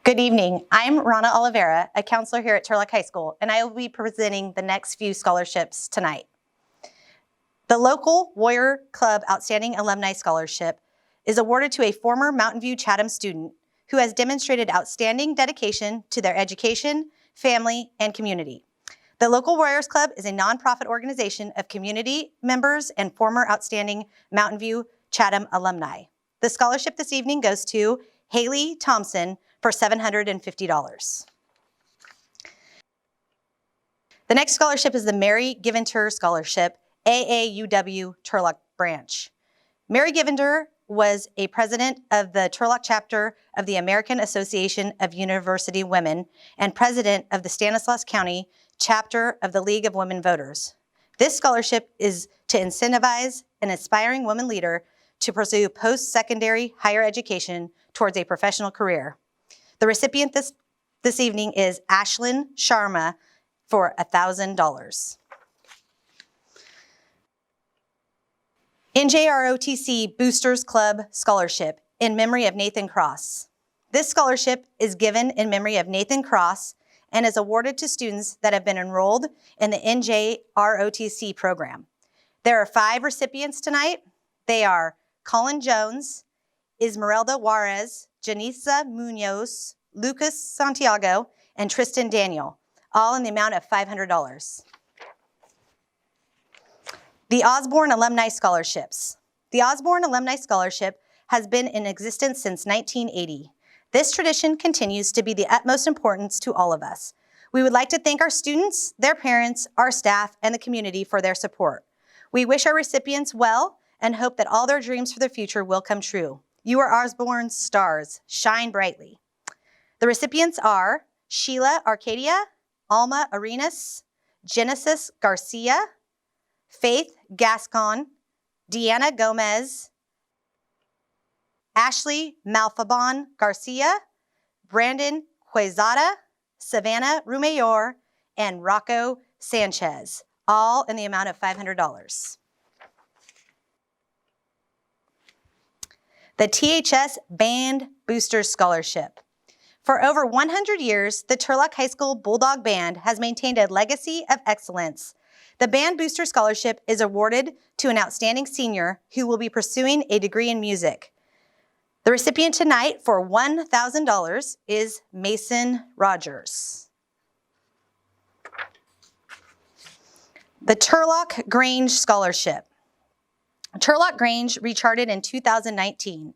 Good evening. I'm Rana Oliveira, a counselor here at Turlock High School, and I will be presenting the next few scholarships tonight. The local Warrior Club Outstanding Alumni Scholarship is awarded to a former Mountain View Chatham student who has demonstrated outstanding dedication to their education, family, and community. The local Warriors Club is a nonprofit organization of community members and former outstanding Mountain View Chatham alumni. The scholarship this evening goes to Haley Thompson for $750. The next scholarship is the Mary Giventer Scholarship, AAUW Turlock Branch. Mary Giventer was a president of the Turlock chapter of the American Association of University Women and president of the Stanislaus County chapter of the League of Women Voters. This scholarship is to incentivize an aspiring woman leader to pursue post-secondary higher education towards a professional career. The recipient this evening is Ashlyn Sharma for $1,000. NJROTC Boosters Club Scholarship in memory of Nathan Cross. This scholarship is given in memory of Nathan Cross and is awarded to students that have been enrolled in the NJROTC program. There are 5 recipients tonight. They are Colin Jones, Esmeralda Juarez, Janisa Munoz, Lucas Santiago, and Tristan Daniel, all in the amount of $500. The Osborne Alumni Scholarships. The Osborne Alumni Scholarship has been in existence since 1980. This tradition continues to be the utmost importance to all of us. We would like to thank our students, their parents, our staff, and the community for their support. We wish our recipients well and hope that all their dreams for the future will come true. You are Osborne's stars. Shine brightly. The recipients are Sheila Arcadia, Alma Arenas, Genesis Garcia, Faith Gascon, Deanna Gomez, Ashley Malfabon Garcia, Brandon Quezada, Savannah Rumayor, and Rocco Sanchez, all in the amount of $500. The THS Band Booster Scholarship. For over 100 years, the Turlock High School Bulldog Band has maintained a legacy of excellence. The Band Booster Scholarship is awarded to an outstanding senior who will be pursuing a degree in music. The recipient tonight for $1,000 is Mason Rogers. The Turlock Grange Scholarship. Turlock Grange recharted in 2019.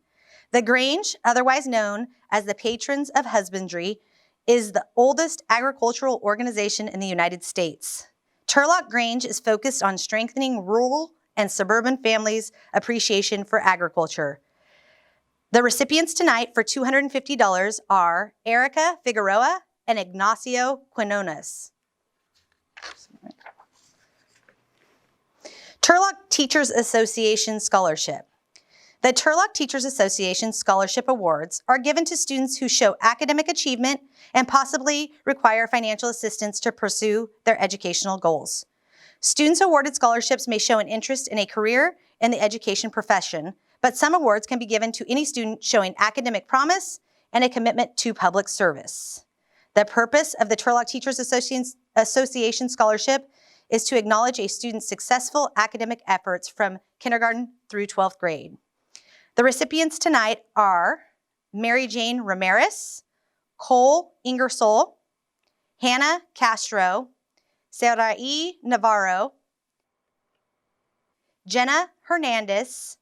The Grange, otherwise known as the Patrons of Husbandry, is the oldest agricultural organization in the United States. Turlock Grange is focused on strengthening rural and suburban families' appreciation for agriculture. The recipients tonight for $250 are Erica Figueroa and Ignacio Quinones. Turlock Teachers Association Scholarship. The Turlock Teachers Association Scholarship Awards are given to students who show academic achievement and possibly require financial assistance to pursue their educational goals. Students awarded scholarships may show an interest in a career in the education profession, but some awards can be given to any student showing academic promise and a commitment to public service. The purpose of the Turlock Teachers Association Scholarship is to acknowledge a student's successful academic efforts from kindergarten through 12th grade. The recipients tonight are Mary Jane Ramirez, Cole Ingersoll, Hannah Castro, Sarai Navarro, Jenna Hernandez,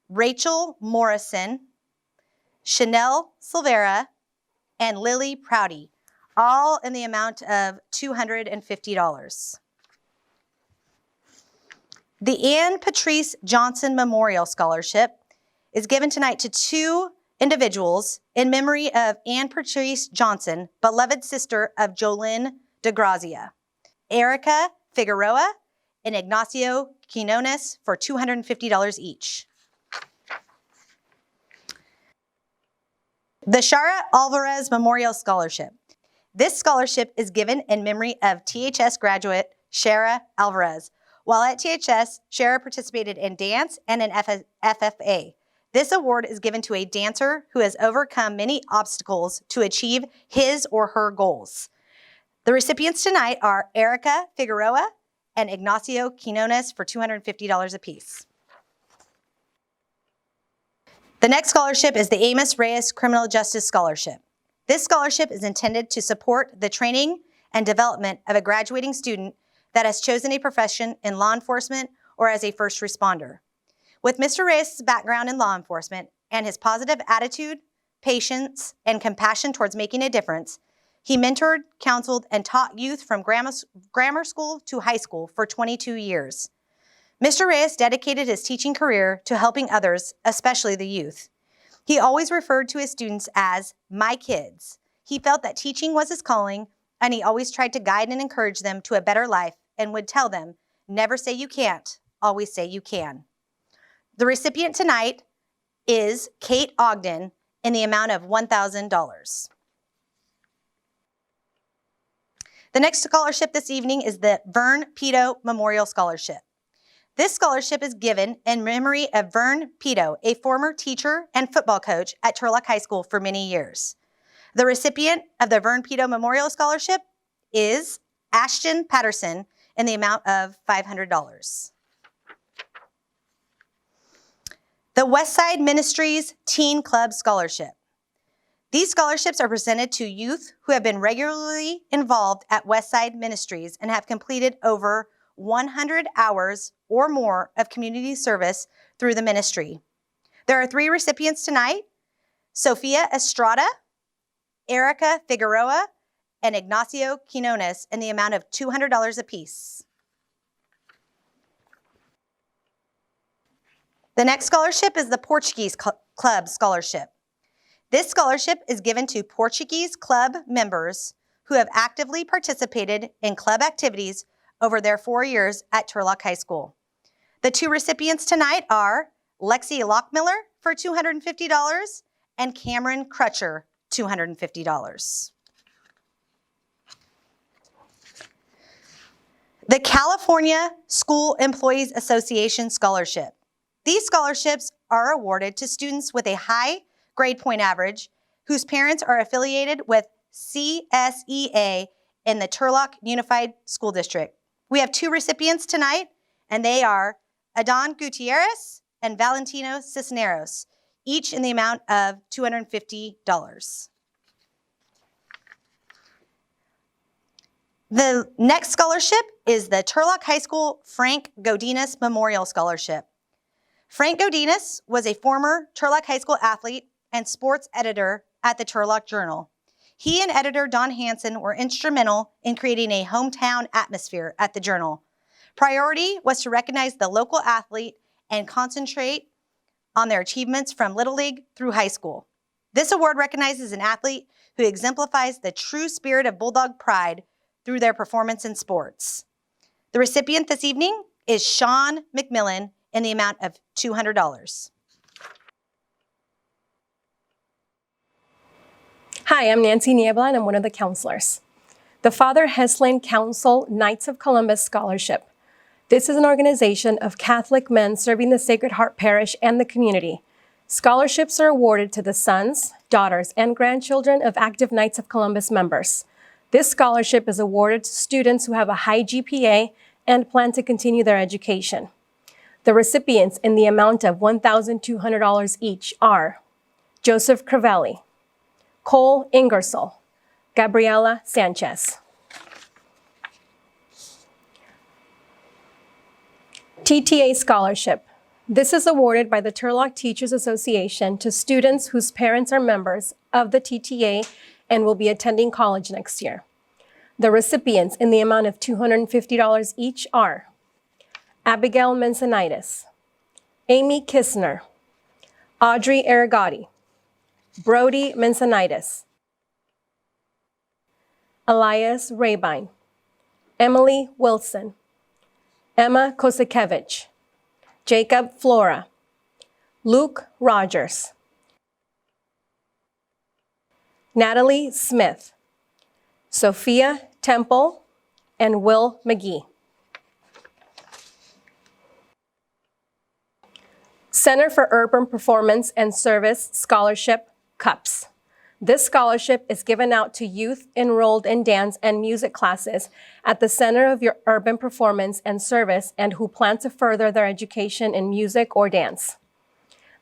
Rachel Morrison, Chanel Silvera, and Lily Prouty, all in the amount of $250. The Ann Patrice Johnson Memorial Scholarship is given tonight to two individuals in memory of Ann Patrice Johnson, beloved sister of Jolene DeGrazia, Erica Figueroa and Ignacio Quinones for $250 each. The Shara Alvarez Memorial Scholarship. This scholarship is given in memory of THS graduate Shara Alvarez. While at THS, Shara participated in dance and in FFA. This award is given to a dancer who has overcome many obstacles to achieve his or her goals. The recipients tonight are Erica Figueroa and Ignacio Quinones for $250 apiece. The next scholarship is the Amos Reyes Criminal Justice Scholarship. This scholarship is intended to support the training and development of a graduating student that has chosen a profession in law enforcement or as a first responder. With Mr. Reyes' background in law enforcement and his positive attitude, patience, and compassion towards making a difference, he mentored, counseled, and taught youth from grammar school to high school for 22 years. Mr. Reyes dedicated his teaching career to helping others, especially the youth. He always referred to his students as my kids. He felt that teaching was his calling, and he always tried to guide and encourage them to a better life and would tell them, never say you can't, always say you can. The recipient tonight is Kate Ogden in the amount of $1,000. The next scholarship this evening is the Vern Pito Memorial Scholarship. This scholarship is given in memory of Vern Pito, a former teacher and football coach at Turlock High School for many years. The recipient of the Vern Pito Memorial Scholarship is Ashton Patterson in the amount of $500. The Westside Ministries Teen Club Scholarship. These scholarships are presented to youth who have been regularly involved at Westside Ministries and have completed over 100 hours or more of community service through the ministry. There are 3 recipients tonight: Sofia Estrada, Erica Figueroa, and Ignacio Quinones in the amount of $200 apiece. The next scholarship is the Portuguese Club Scholarship. This scholarship is given to Portuguese club members who have actively participated in club activities over their 4 years at Turlock High School. The 2 recipients tonight are Lexi Lockmiller for $250 and Cameron Crutcher, $250. The California School Employees Association Scholarship. These scholarships are awarded to students with a high grade point average whose parents are affiliated with CSEA in the Turlock Unified School District. We have 2 recipients tonight, and they are Adon Gutierrez and Valentino Cisneros, each in the amount of $250. The next scholarship is the Turlock High School Frank Godinez Memorial Scholarship. Frank Godinez was a former Turlock High School athlete and sports editor at the Turlock Journal. He and editor Don Hansen were instrumental in creating a hometown atmosphere at the Journal. Priority was to recognize the local athlete and concentrate on their achievements from Little League through high school. This award recognizes an athlete who exemplifies the true spirit of Bulldog pride through their performance in sports. The recipient this evening is Sean McMillan in the amount of $200. Hi, I'm Nancy Niebla, and I'm one of the counselors. The Father Heslin Council Knights of Columbus Scholarship. This is an organization of Catholic men serving the Sacred Heart Parish and the community. Scholarships are awarded to the sons, daughters, and grandchildren of active Knights of Columbus members. This scholarship is awarded to students who have a high GPA and plan to continue their education. The recipients in the amount of $1,200 each are Joseph Crevelli, Cole Ingersoll, Gabriela Sanchez. TTA Scholarship. This is awarded by the Turlock Teachers Association to students whose parents are members of the TTA and will be attending college next year. The recipients in the amount of $250 each are Abigail Mensonitis, Amy Kistner, Audrey Arigati, Brody Mensonitis, Elias Rabine, Emily Wilson, Emma Kosakevich, Jacob Flora, Luke Rogers, Natalie Smith, Sophia Temple, and Will McGee. Center for Urban Performance and Service Scholarship, CUPS. This scholarship is given out to youth enrolled in dance and music classes at the Center of your Urban Performance and Service and who plan to further their education in music or dance.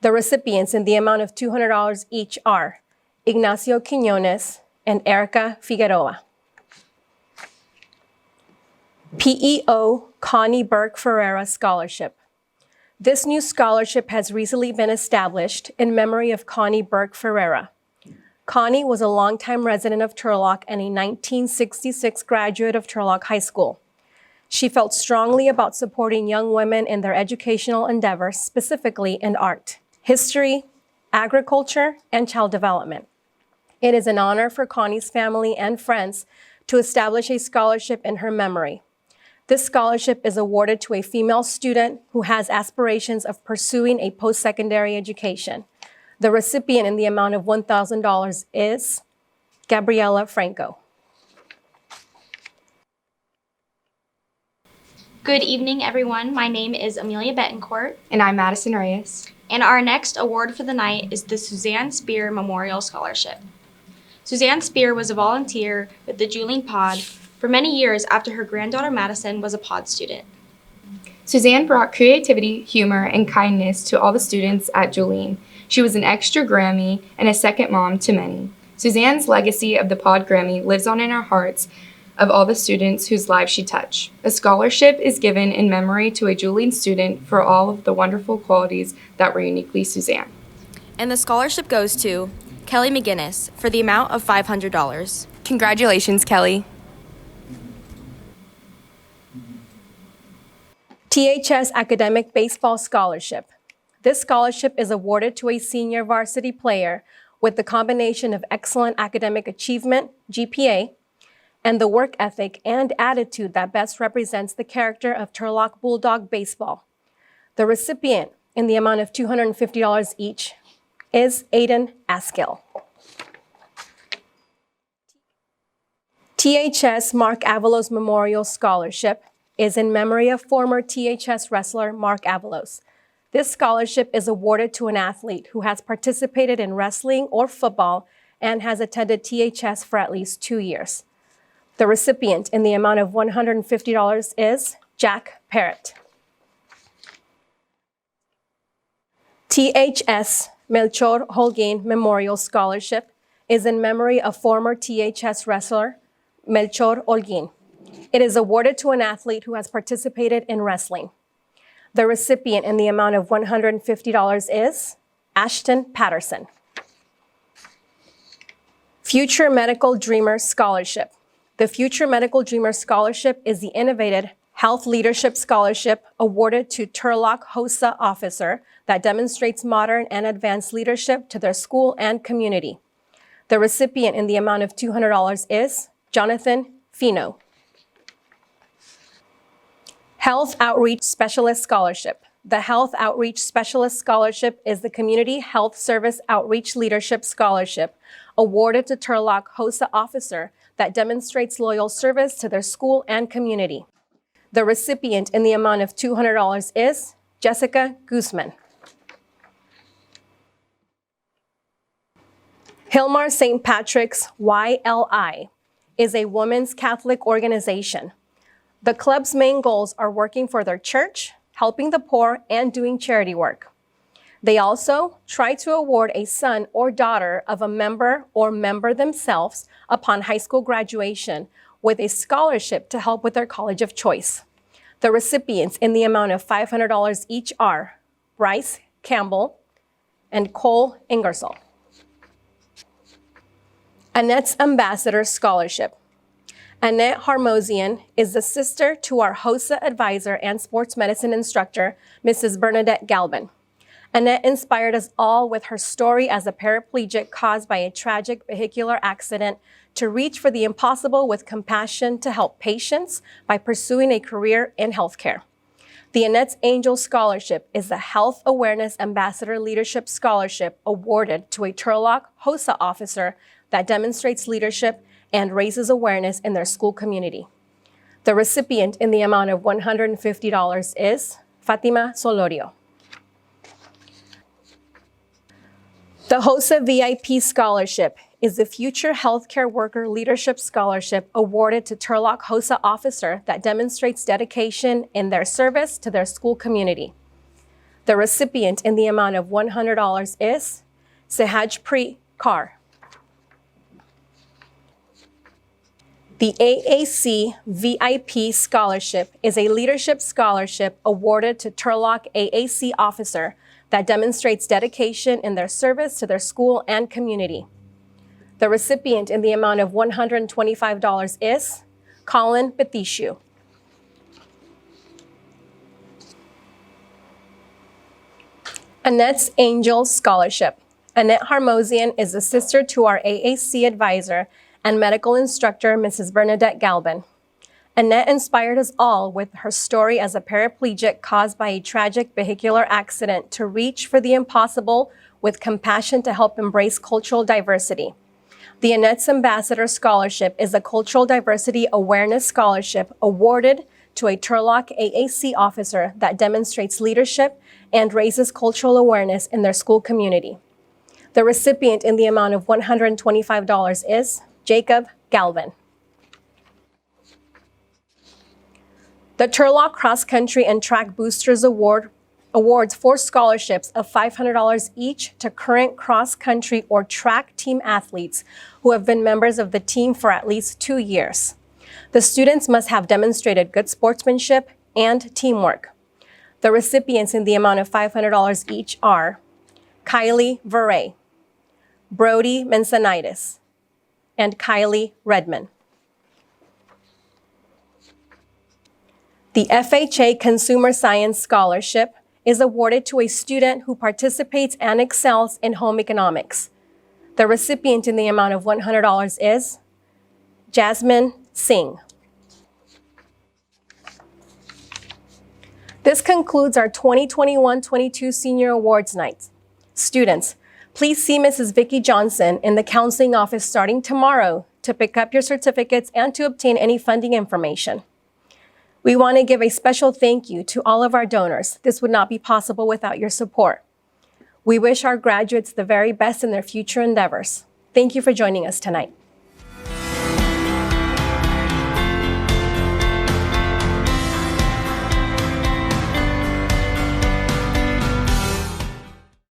The recipients in the amount of $200 each are Ignacio Quiñones and Erica Figueroa. PEO Connie Burke Ferreira Scholarship. This new scholarship has recently been established in memory of Connie Burke Ferreira. Connie was a longtime resident of Turlock and a 1966 graduate of Turlock High School. She felt strongly about supporting young women in their educational endeavors, specifically in art, history, agriculture, and child development. It is an honor for Connie's family and friends to establish a scholarship in her memory. This scholarship is awarded to a female student who has aspirations of pursuing a post-secondary education. The recipient in the amount of $1,000 is Gabriela Franco. Good evening, everyone. My name is Amelia Betancourt. And I'm Madison Reyes. And our next award for the night is the Suzanne Spear Memorial Scholarship. Suzanne Spear was a volunteer with the Julian Pod for many years after her granddaughter Madison was a pod student. Suzanne brought creativity, humor, and kindness to all the students at Julian. She was an extra Grammy and a second mom to many. Suzanne's legacy of the Pod Grammy lives on in our hearts of all the students whose lives she touched. A scholarship is given in memory to a Julian student for all of the wonderful qualities that were uniquely Suzanne. And the scholarship goes to Kelly McGinnis for the amount of $500. Congratulations, Kelly. THS Academic Baseball Scholarship. This scholarship is awarded to a senior varsity player with the combination of excellent academic achievement, GPA, and the work ethic and attitude that best represents the character of Turlock Bulldog baseball. The recipient in the amount of $250 each is Aiden Askill. THS Mark Avalos Memorial Scholarship is in memory of former THS wrestler Mark Avalos. This scholarship is awarded to an athlete who has participated in wrestling or football and has attended THS for at least 2 years. The recipient in the amount of $150 is Jack Parrott. THS Melchor Holguin Memorial Scholarship is in memory of former THS wrestler Melchor Holguin. It is awarded to an athlete who has participated in wrestling. The recipient in the amount of $150 is Ashton Patterson. Future Medical Dreamer Scholarship. The Future Medical Dreamer Scholarship is the innovative Health Leadership Scholarship awarded to Turlock HOSA officer that demonstrates modern and advanced leadership to their school and community. The recipient in the amount of $200 is Jonathan Fino. Health Outreach Specialist Scholarship. The Health Outreach Specialist Scholarship is the Community Health Service Outreach Leadership Scholarship awarded to Turlock HOSA officer that demonstrates loyal service to their school and community. The recipient in the amount of $200 is Jessica Guzman. Hilmar St. Patrick's YLI is a women's Catholic organization. The club's main goals are working for their church, helping the poor, and doing charity work. They also try to award a son or daughter of a member or member themselves upon high school graduation with a scholarship to help with their college of choice. The recipients in the amount of $500 each are Bryce Campbell and Cole Ingersoll. Annette's Ambassador Scholarship. Annette Harmosian is the sister to our HOSA advisor and sports medicine instructor, Mrs. Bernadette Galvin. Annette inspired us all with her story as a paraplegic caused by a tragic vehicular accident to reach for the impossible with compassion to help patients by pursuing a career in healthcare. The Annette's Angel Scholarship is the Health Awareness Ambassador Leadership Scholarship awarded to a Turlock HOSA officer that demonstrates leadership and raises awareness in their school community. The recipient in the amount of $150 is Fatima Solorio. The HOSA VIP Scholarship is the Future Healthcare Worker Leadership Scholarship awarded to Turlock HOSA officer that demonstrates dedication in their service to their school community. The recipient in the amount of $100 is Sehajpreet Kaur. The AAC VIP Scholarship is a leadership scholarship awarded to Turlock AAC officer that demonstrates dedication in their service to their school and community. The recipient in the amount of $125 is Colin Betishu. Annette's Angel Scholarship. Annette Harmosian is the sister to our AAC advisor and medical instructor, Mrs. Bernadette Galvin. Annette inspired us all with her story as a paraplegic caused by a tragic vehicular accident to reach for the impossible with compassion to help embrace cultural diversity. The Annette's Ambassador Scholarship is a Cultural Diversity Awareness Scholarship awarded to a Turlock AAC officer that demonstrates leadership and raises cultural awareness in their school community. The recipient in the amount of $125 is Jacob Galvin. The Turlock Cross Country and Track Boosters Award awards 4 scholarships of $500 each to current cross country or track team athletes who have been members of the team for at least 2 years. The students must have demonstrated good sportsmanship and teamwork. The recipients in the amount of $500 each are Kylie Veray, Brody Mensonitis, and Kylie Redman. The FHA Consumer Science Scholarship is awarded to a student who participates and excels in home economics. The recipient in the amount of $100 is Jasmine Singh. This concludes our 2021-22 Senior Awards Night. Students, please see Mrs. Vicki Johnson in the counseling office starting tomorrow to pick up your certificates and to obtain any funding information. We want to give a special thank you to all of our donors. This would not be possible without your support. We wish our graduates the very best in their future endeavors. Thank you for joining us tonight.